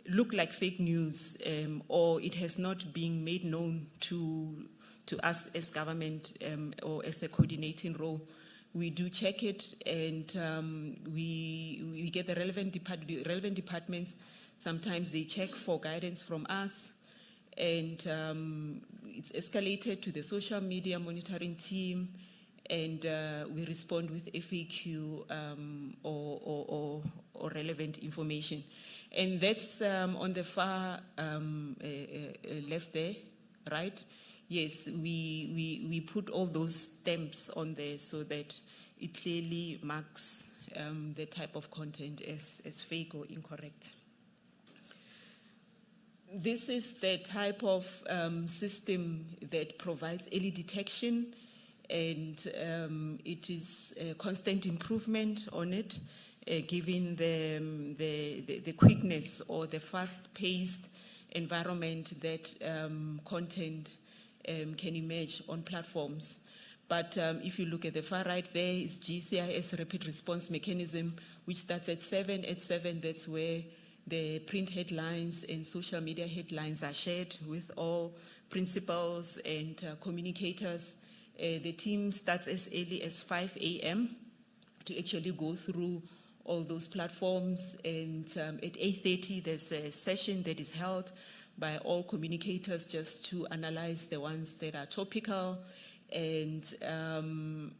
look like fake news, or it has not been made known to us as government or as a coordinating role, we do check it, and we get the relevant departments. Sometimes they check for guidance from us, and it's escalated to the social media monitoring team, and we respond with FAQ or relevant information. And that's on the far left there, right? Yes, we put all those stamps on there so that it clearly marks the type of content as fake or incorrect. This is the type of system that provides early detection, and it is a constant improvement on it, given the quickness or the fast-paced environment that content can emerge on platforms. But if you look at the far right, there is GCIS rapid response mechanism, which starts at 7. At 7, that's where the print headlines and social media headlines are shared with all principals and communicators. The team starts as early as 5 a.m. to actually go through all those platforms, and at 8:30 there's a session that is held by all communicators just to analyze the ones that are topical. And then,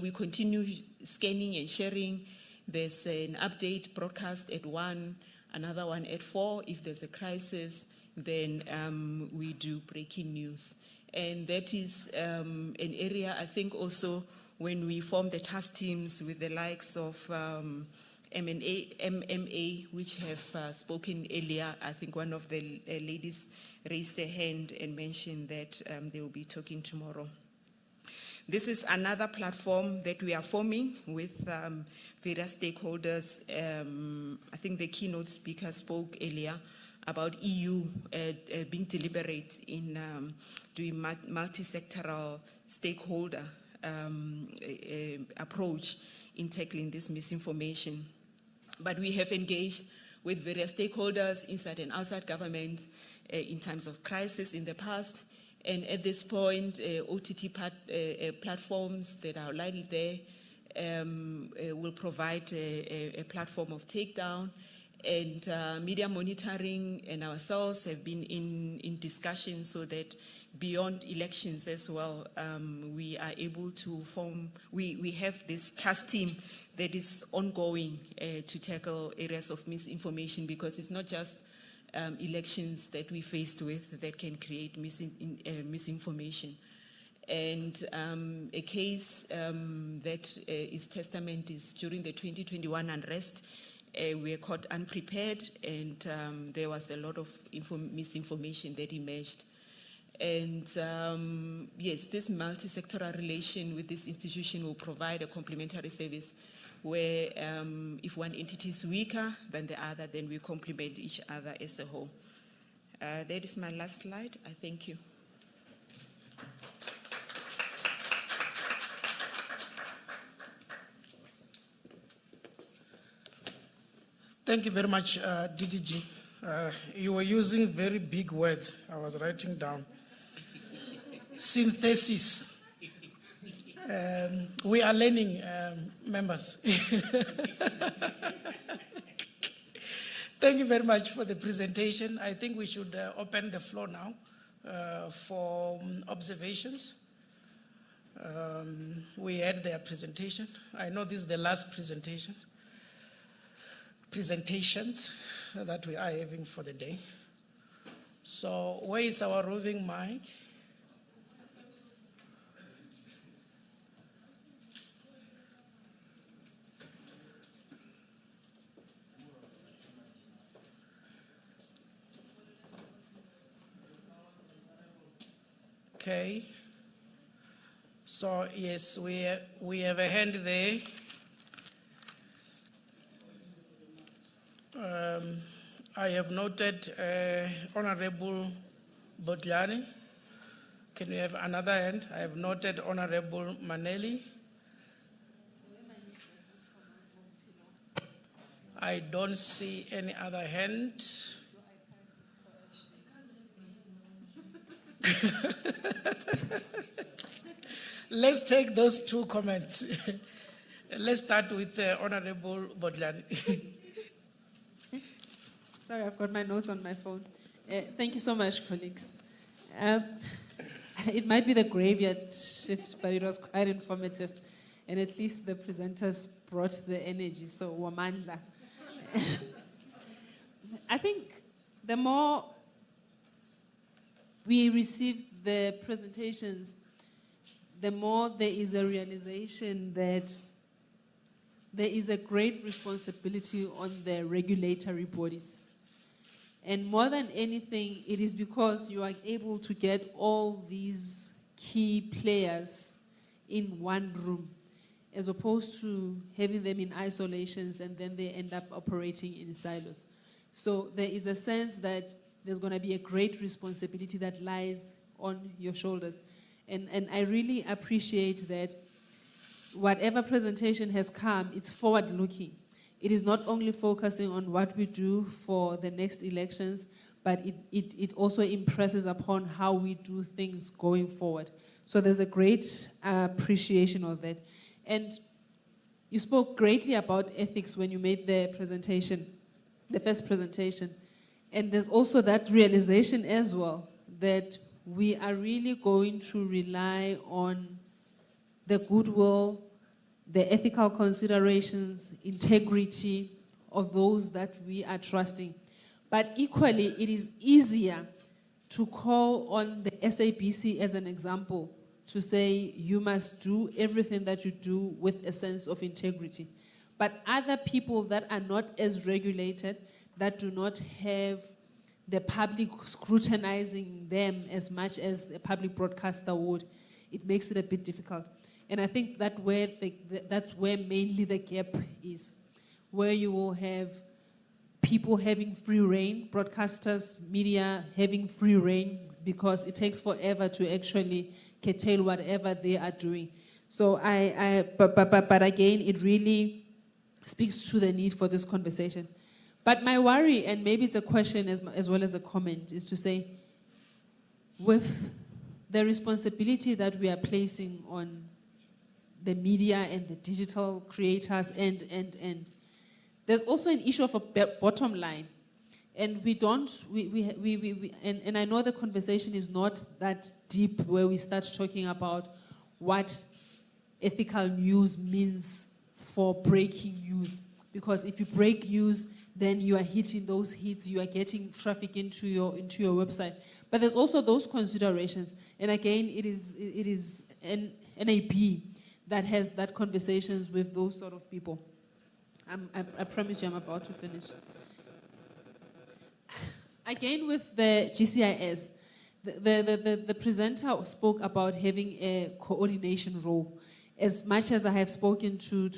we continue scanning and sharing. There's an update broadcast at 1, another one at 4. If there's a crisis, then we do breaking news. And that is an area, I think, also when we form the task teams with the likes of MMA, which have spoken earlier. I think one of the ladies raised a hand and mentioned that they will be talking tomorrow. This is another platform that we are forming with various stakeholders. I think the keynote speaker spoke earlier about EU being deliberate in doing multi-sectoral stakeholder approach in tackling this misinformation. But we have engaged with various stakeholders inside and outside government in times of crisis in the past. And at this point, OTT platforms that are already there will provide a platform of takedown. And media monitoring and ourselves have been in discussion so that beyond elections as well, we are able to form, we have this task team that is ongoing to tackle areas of misinformation, because it's not just elections that we faced with that can create misinformation. And a case that is testament is during the 2021 unrest. We were caught unprepared, and there was a lot of misinformation that emerged. And yes, this multi-sectoral relation with this institution will provide a complementary service where if one entity is weaker than the other, then we complement each other as a whole. That is my last slide. I thank you. Thank you very much, DDG. You were using very big words. I was writing down. Synthesis. We are learning, members. Thank you very much for the presentation. I think we should open the floor now for observations. We had their presentation. I know this is the last presentations that we are having for the day. So where is our roving mic? Okay. So yes, we have a hand there. I have noted Honorable Bodlani. Can we have another hand? I have noted Honorable Maneli. I don't see any other hand. Let's take those two comments. Let's start with Honorable Bodlani. Sorry, I've got my notes on my phone. Thank you so much, colleagues. It might be the graveyard shift, but it was quite informative. And at least the presenters brought the energy, so wamandla. I think the more we receive the presentations, the more there is a realization that there is a great responsibility on the regulatory bodies. And more than anything, it is because you are able to get all these key players in one room, as opposed to having them in isolations and then they end up operating in silos. So there is a sense that there's going to be a great responsibility that lies on your shoulders. And I really appreciate that whatever presentation has come, it's forward-looking. It is not only focusing on what we do for the next elections, but it also impresses upon how we do things going forward. So there's a great appreciation of that. And you spoke greatly about ethics when you made the presentation, the first presentation. And there's also that realization as well that we are really going to rely on the goodwill, the ethical considerations, integrity of those that we are trusting. But equally, it is easier to call on the SABC as an example to say you must do everything that you do with a sense of integrity. But other people that are not as regulated, that do not have the public scrutinizing them as much as a public broadcaster would, it makes it a bit difficult. And I think that's where mainly the gap is, where you will have people having free reign, broadcasters, media having free reign, because it takes forever to actually curtail whatever they are doing. So but again, it really speaks to the need for this conversation. But my worry, and maybe it's a question as well as a comment, is to say, with the responsibility that we are placing on the media and the digital creators and there's also an issue of a bottom line. And and I know the conversation is not that deep where we start talking about what ethical news means for breaking news. Because if you break news, then you are hitting those hits, you are getting traffic into your website. But there's also those considerations. And again, it is an NAB that has that conversations with those sort of people. I promise you I'm about to finish. Again, with the GCIS, the presenter spoke about having a coordination role. As much as I have spoken to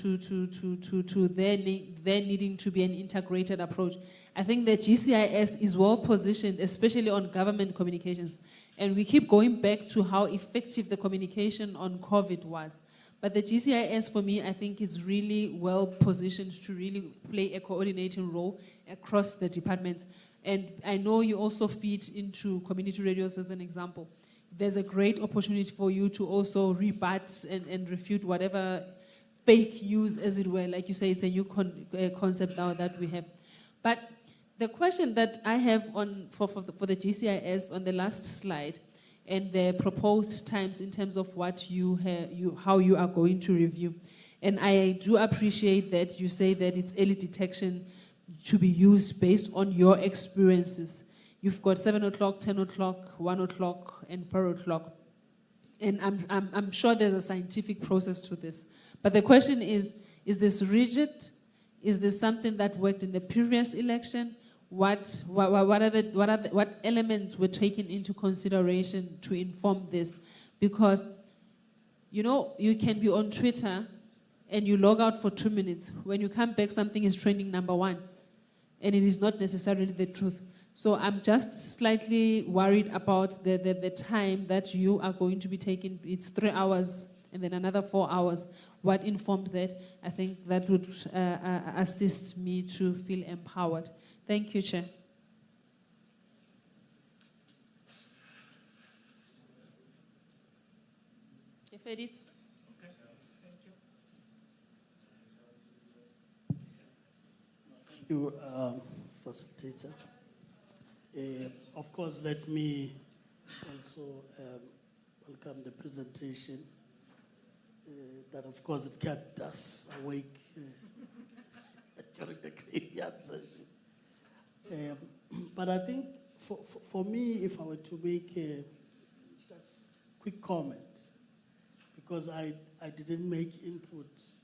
there needing to be an integrated approach, I think the GCIS is well positioned, especially on government communications. And we keep going back to how effective the communication on COVID was. But the GCIS, for me, I think is really well positioned to really play a coordinating role across the departments. And I know you also feed into community radios as an example. There's a great opportunity for you to also rebut and refute whatever fake news, as it were. Like you say, it's a new concept now that we have. But the question that I have for the GCIS on the last slide, and the proposed times in terms of what how you are going to review. And I do appreciate that you say that it's early detection to be used based on your experiences. You've got 7 o'clock, 10 o'clock, 1 o'clock, and 4 o'clock. And I'm sure there's a scientific process to this. But the question is this rigid? Is this something that worked in the previous election? What elements were taken into consideration to inform this? Because, you can be on Twitter and you log out for 2 minutes. When you come back, something is trending #1. And it is not necessarily the truth. So I'm just slightly worried about the time that you are going to be taking. It's 3 hours and then another 4 hours. What informed that? I think that would assist me to feel empowered. Thank you, Chair. Okay, thank you. Thank you, Facilitator. Of course, let me also welcome the presentation. That, of course, it kept us awake during the graveyard session. But I think for me, if I were to make just quick comment, because I didn't make inputs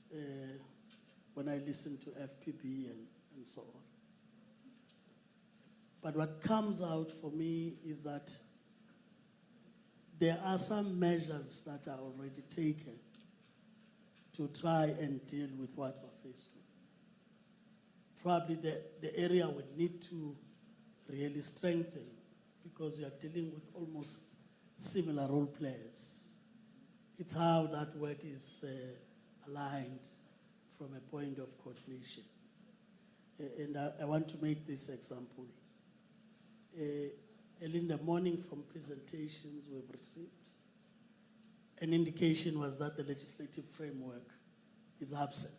when I listened to FPB and so on. But what comes out for me is that there are some measures that are already taken to try and deal with what we're faced with. Probably the area would need to really strengthen because you are dealing with almost similar role players. It's how that work is aligned from a point of coordination. And I want to make this example. Early in the morning from presentations we've received, an indication was that the legislative framework is absent.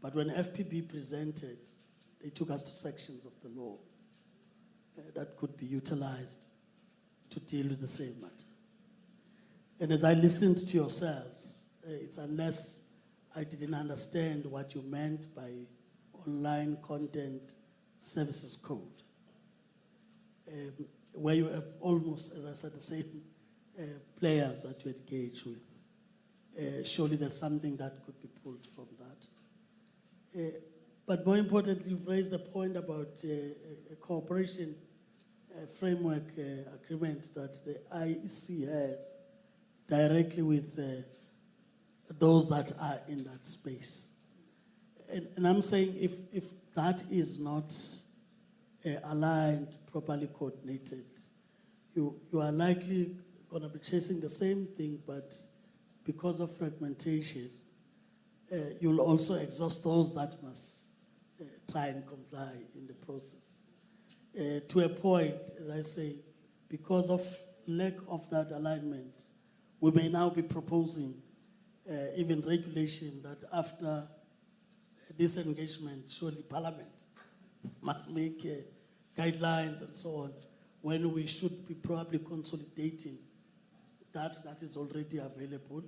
But when FPB presented, they took us to sections of the law that could be utilized to deal with the same matter. And as I listened to yourselves, it's unless I didn't understand what you meant by online content services code, where you have almost, as I said, the same players that you engage with. Surely there's something that could be pulled from that. But more importantly, you've raised a point about a cooperation framework agreement that the IEC has directly with those that are in that space. And I'm saying if that is not aligned, properly coordinated, you are likely going to be chasing the same thing, but because of fragmentation, you'll also exhaust those that must try and comply in the process. To a point, as I say, because of lack of that alignment, we may now be proposing even regulation that after this engagement, surely Parliament must make guidelines and so on, when we should be probably consolidating that is already available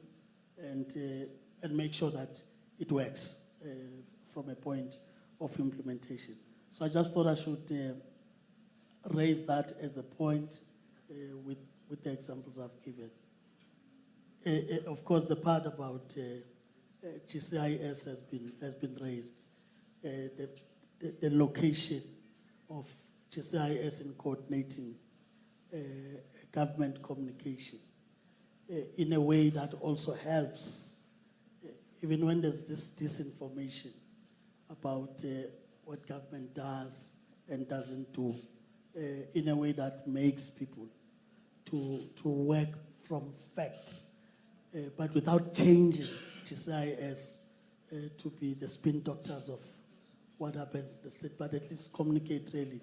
and make sure that it works from a point of implementation. So I just thought I should raise that as a point with the examples I've given. Of course, the part about GCIS has been raised. The location of GCIS in coordinating government communication in a way that also helps, even when there's this disinformation about what government does and doesn't do, in a way that makes people to work from facts, but without changing GCIS to be the spin doctors of what happens in the state, but at least communicate really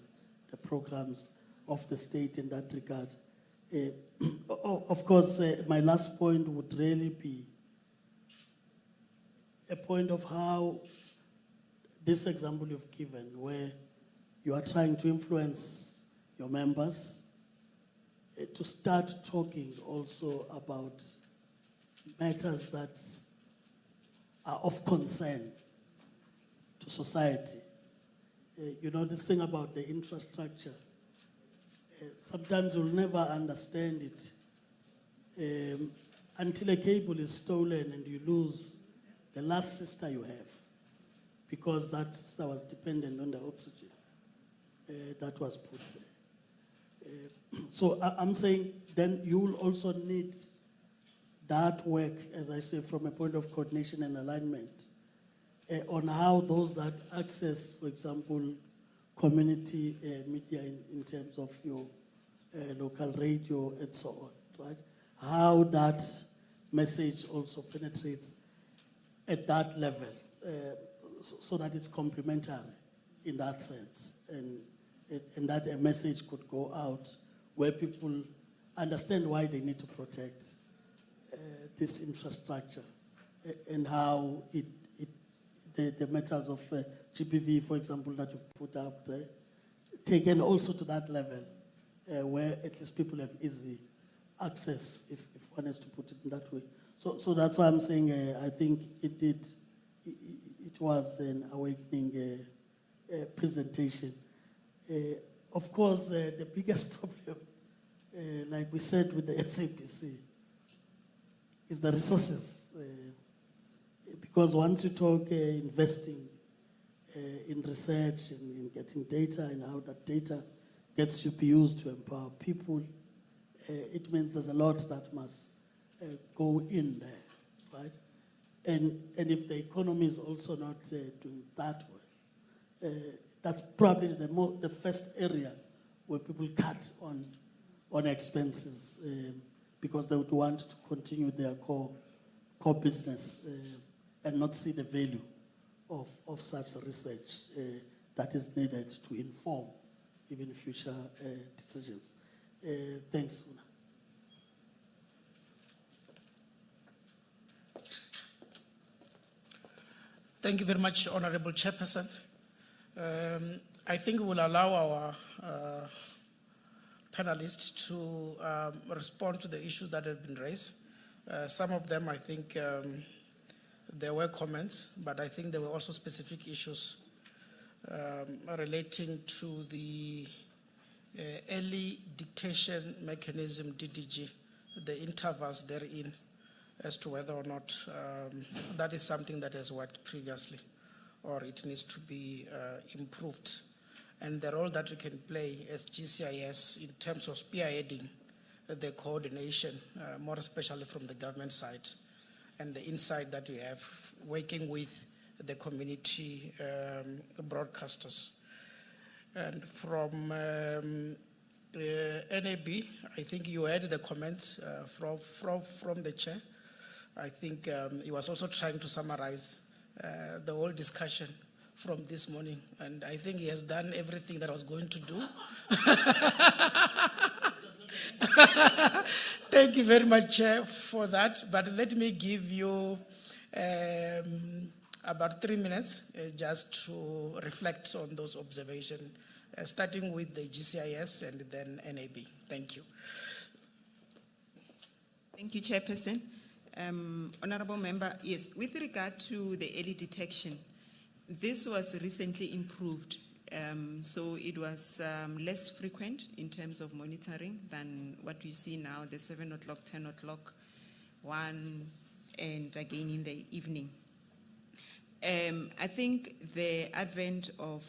the programs of the state in that regard. Of course, my last point would really be a point of how this example you've given, where you are trying to influence your members, to start talking also about matters that are of concern to society. You know, this thing about the infrastructure, sometimes you'll never understand it until a cable is stolen and you lose the last sister you have, because that sister was dependent on the oxygen that was put there. So I'm saying then you will also need that work, as I say, from a point of coordination and alignment on how those that access, for example, community media in terms of your local radio and so on, right? How that message also penetrates at that level so that it's complementary in that sense, and that a message could go out where people understand why they need to protect this infrastructure and how the matters of GBV, for example, that you've put up there, taken also to that level where at least people have easy access, if one has to put it in that way. So that's why I'm saying I think it was an awakening presentation. Of course, the biggest problem, like we said with the SAPC, is the resources. Because once you talk investing in research and in getting data and how that data gets to be used to empower people, it means there's a lot that must go in there, right? And if the economy is also not doing that well, that's probably the first area where people cut on expenses because they would want to continue their core business and not see the value of such research that is needed to inform even future decisions. Thanks, Una. Thank you very much, Honorable Chairperson. I think we'll allow our panelists to respond to the issues that have been raised. Some of them, I think, there were comments, but I think there were also specific issues relating to the early dictation mechanism, DDG, the intervals therein, as to whether or not that is something that has worked previously or it needs to be improved. And the role that we can play as GCIS in terms of spearheading the coordination, more especially from the government side, and the insight that we have working with the community broadcasters. And from NAB, I think you heard the comments from the chair. I think he was also trying to summarize the whole discussion from this morning, and I think he has done everything that I was going to do. Thank you very much, Chair, for that. But let me give you about 3 minutes just to reflect on those observations, starting with the GCIS and then NAB. Thank you. Thank you, Chairperson. Honorable Member, yes, with regard to the early detection, this was recently improved. So it was less frequent in terms of monitoring than what we see now, the 7 o'clock, 10 o'clock, 1, and again in the evening. I think the advent of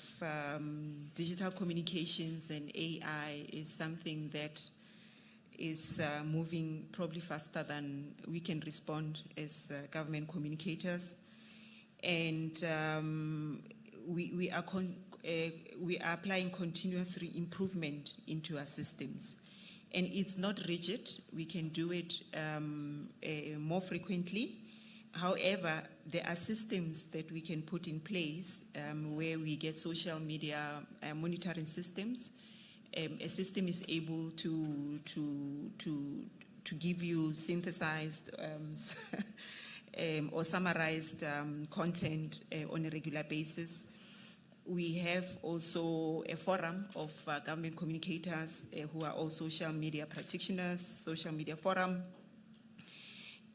digital communications and AI is something that is moving probably faster than we can respond as government communicators. And we are applying continuous improvement into our systems. And it's not rigid. We can do it more frequently. However, there are systems that we can put in place where we get social media monitoring systems. A system is able to give you synthesized or summarized content on a regular basis. We have also a forum of government communicators who are all social media practitioners, social media forum.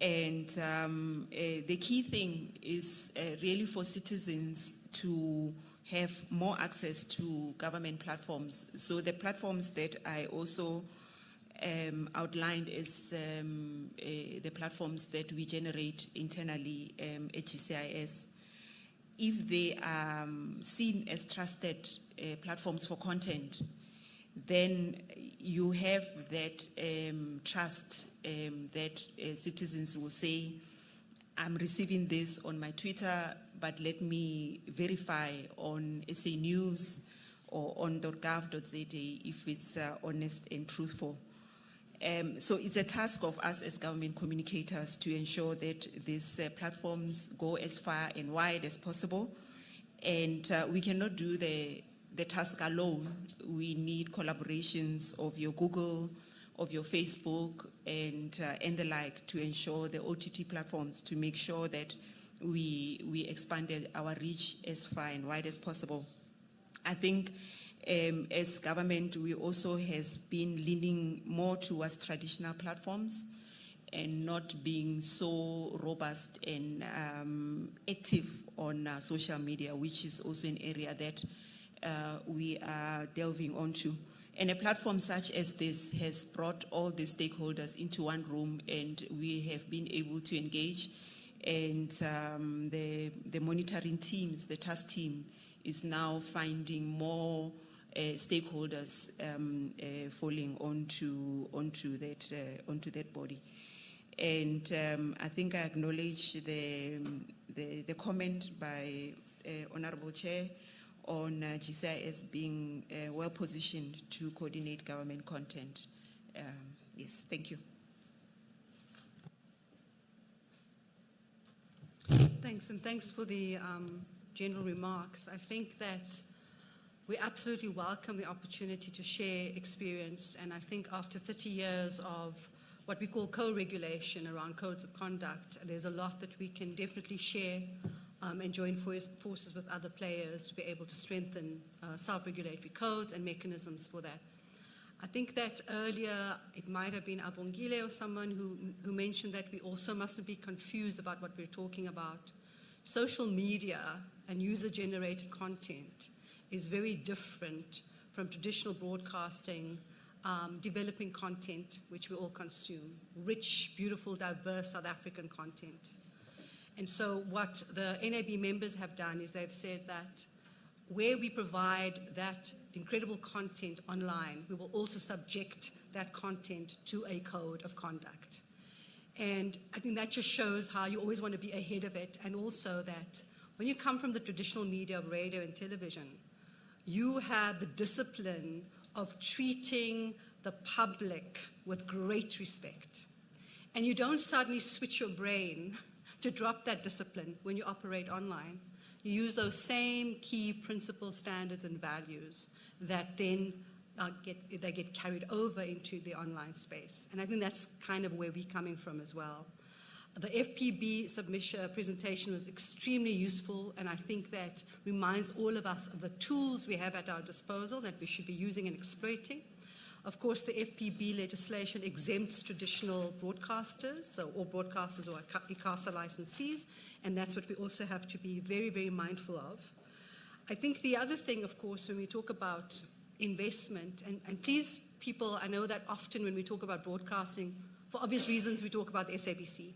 And the key thing is really for citizens to have more access to government platforms. So the platforms that I also outlined as the platforms that we generate internally at GCIS, if they are seen as trusted platforms for content, then you have that trust that citizens will say, I'm receiving this on my Twitter, but let me verify on SA News or on .gov.za if it's honest and truthful. So it's a task of us as government communicators to ensure that these platforms go as far and wide as possible. And we cannot do the task alone. We need collaborations of your Google, of your Facebook, and the like to ensure the OTT platforms to make sure that we expanded our reach as far and wide as possible. I think as government, we also has been leaning more towards traditional platforms and not being so robust and active on social media, which is also an area that we are delving onto. And a platform such as this has brought all the stakeholders into one room, and we have been able to engage. And the monitoring teams, the task team, is now finding more stakeholders falling onto that body. And I think I acknowledge the comment by Honorable Chair on GCIS being well positioned to coordinate government content. Yes, thank you. Thanks, and thanks for the general remarks. I think that we absolutely welcome the opportunity to share experience, and I think after 30 years of what we call co-regulation around codes of conduct, there's a lot that we can definitely share and join forces with other players to be able to strengthen self-regulatory codes and mechanisms for that. I think that earlier it might have been Abongile or someone who mentioned that we also mustn't be confused about what we're talking about. Social media and user-generated content is very different from traditional broadcasting, developing content, which we all consume, rich, beautiful, diverse South African content. And so what the NAB members have done is they've said that where we provide that incredible content online, we will also subject that content to a code of conduct. And I think that just shows how you always want to be ahead of it, and also that when you come from the traditional media of radio and television, you have the discipline of treating the public with great respect. And you don't suddenly switch your brain to drop that discipline when you operate online. You use those same key principles, standards, and values that then get carried over into the online space. And I think that's kind of where we're coming from as well. The FPB submission presentation was extremely useful, and I think that reminds all of us of the tools we have at our disposal that we should be using and exploiting. Of course, the FPB legislation exempts traditional broadcasters, so all broadcasters who are ICASA licensees, and that's what we also have to be very, very mindful of. I think the other thing, of course, when we talk about investment, and please, people, I know that often when we talk about broadcasting, for obvious reasons, we talk about the SABC.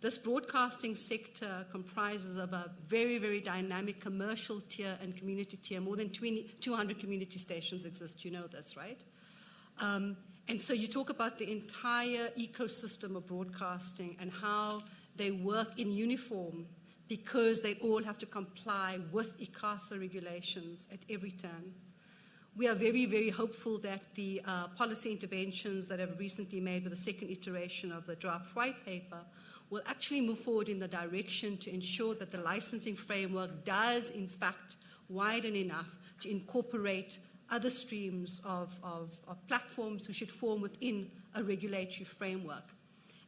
This broadcasting sector comprises of a very, very dynamic commercial tier and community tier. More than 200 community stations exist, you know this, right? And so you talk about the entire ecosystem of broadcasting and how they work in uniform because they all have to comply with ICASA regulations at every turn. We are very, very hopeful that the policy interventions that have recently made with the second iteration of the draft white paper will actually move forward in the direction to ensure that the licensing framework does, in fact, widen enough to incorporate other streams of platforms who should form within a regulatory framework.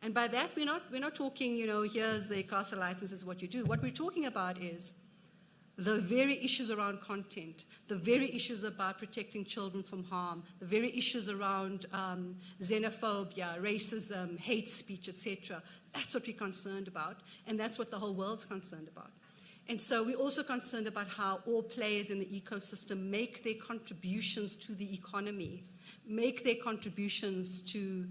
And by that, we're not talking, here's the ICASA license, is what you do. What we're talking about is the very issues around content, the very issues about protecting children from harm, the very issues around xenophobia, racism, hate speech, etc. That's what we're concerned about, and that's what the whole world's concerned about. And so we're also concerned about how all players in the ecosystem make their contributions to the economy, make their contributions to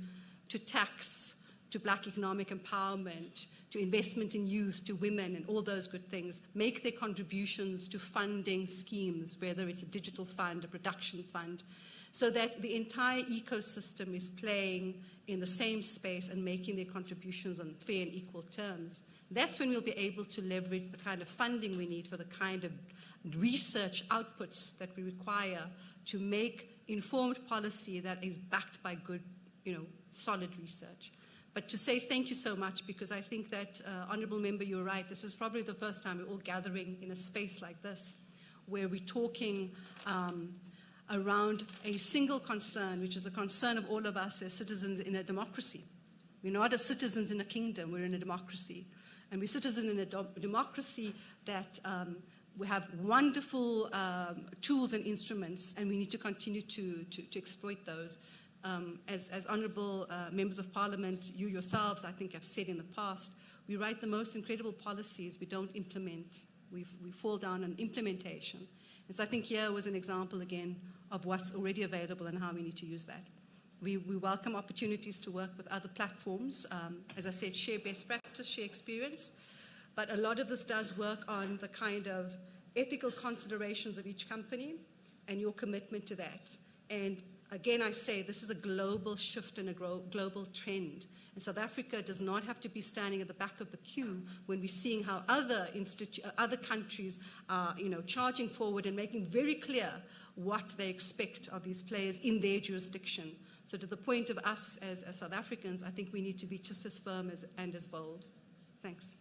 tax, to Black economic empowerment, to investment in youth, to women, and all those good things, make their contributions to funding schemes, whether it's a digital fund, a production fund, so that the entire ecosystem is playing in the same space and making their contributions on fair and equal terms. That's when we'll be able to leverage the kind of funding we need for the kind of research outputs that we require to make informed policy that is backed by good, solid research. But to say thank you so much, because I think that, Honourable Member, you're right, this is probably the first time we're all gathering in a space like this, where we're talking around a single concern, which is a concern of all of us as citizens in a democracy. We're not as citizens in a kingdom, we're in a democracy. And we're citizens in a democracy that we have wonderful tools and instruments, and we need to continue to exploit those. As honourable members of parliament, you yourselves, I think, have said in the past, we write the most incredible policies, we don't implement. We fall down on implementation. And so I think here was an example, again, of what's already available and how we need to use that. We welcome opportunities to work with other platforms. As I said, share best practice, share experience. But a lot of this does work on the kind of ethical considerations of each company and your commitment to that. And again, I say this is a global shift and a global trend. And South Africa does not have to be standing at the back of the queue when we're seeing how other countries are, charging forward and making very clear what they expect of these players in their jurisdiction. So to the point of us as South Africans, I think we need to be just as firm and as bold. Thanks.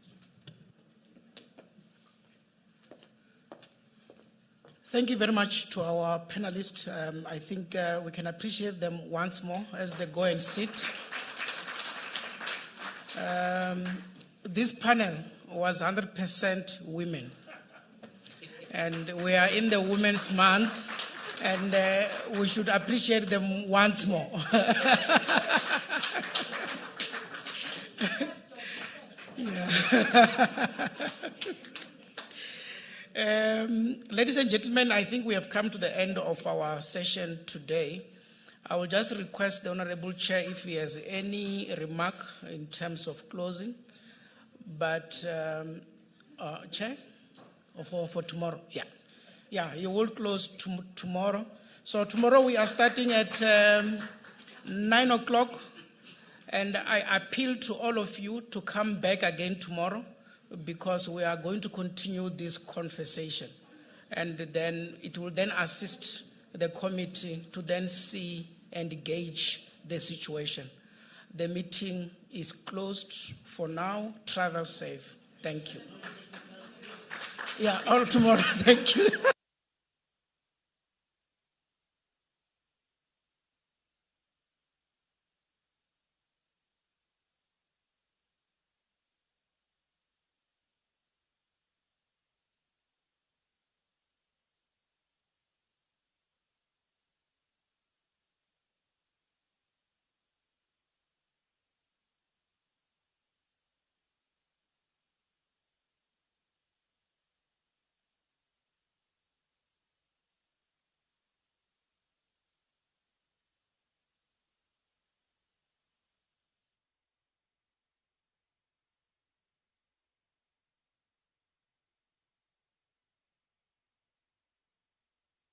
Thank you very much to our panelists. I think we can appreciate them once more as they go and sit. This panel was 100% women. And we are in the Women's Month. And we should appreciate them once more. Ladies and gentlemen, I think we have come to the end of our session today. I will just request the Honorable Chair if he has any remark in terms of closing. But, Chair, for tomorrow, yeah. Yeah, you will close tomorrow. So tomorrow we are starting at 9 o'clock. And I appeal to all of you to come back again tomorrow, because we are going to continue this conversation. And then it will then assist the committee to then see and gauge the situation. The meeting is closed for now. Travel safe. Thank you. Yeah, all tomorrow. Thank you.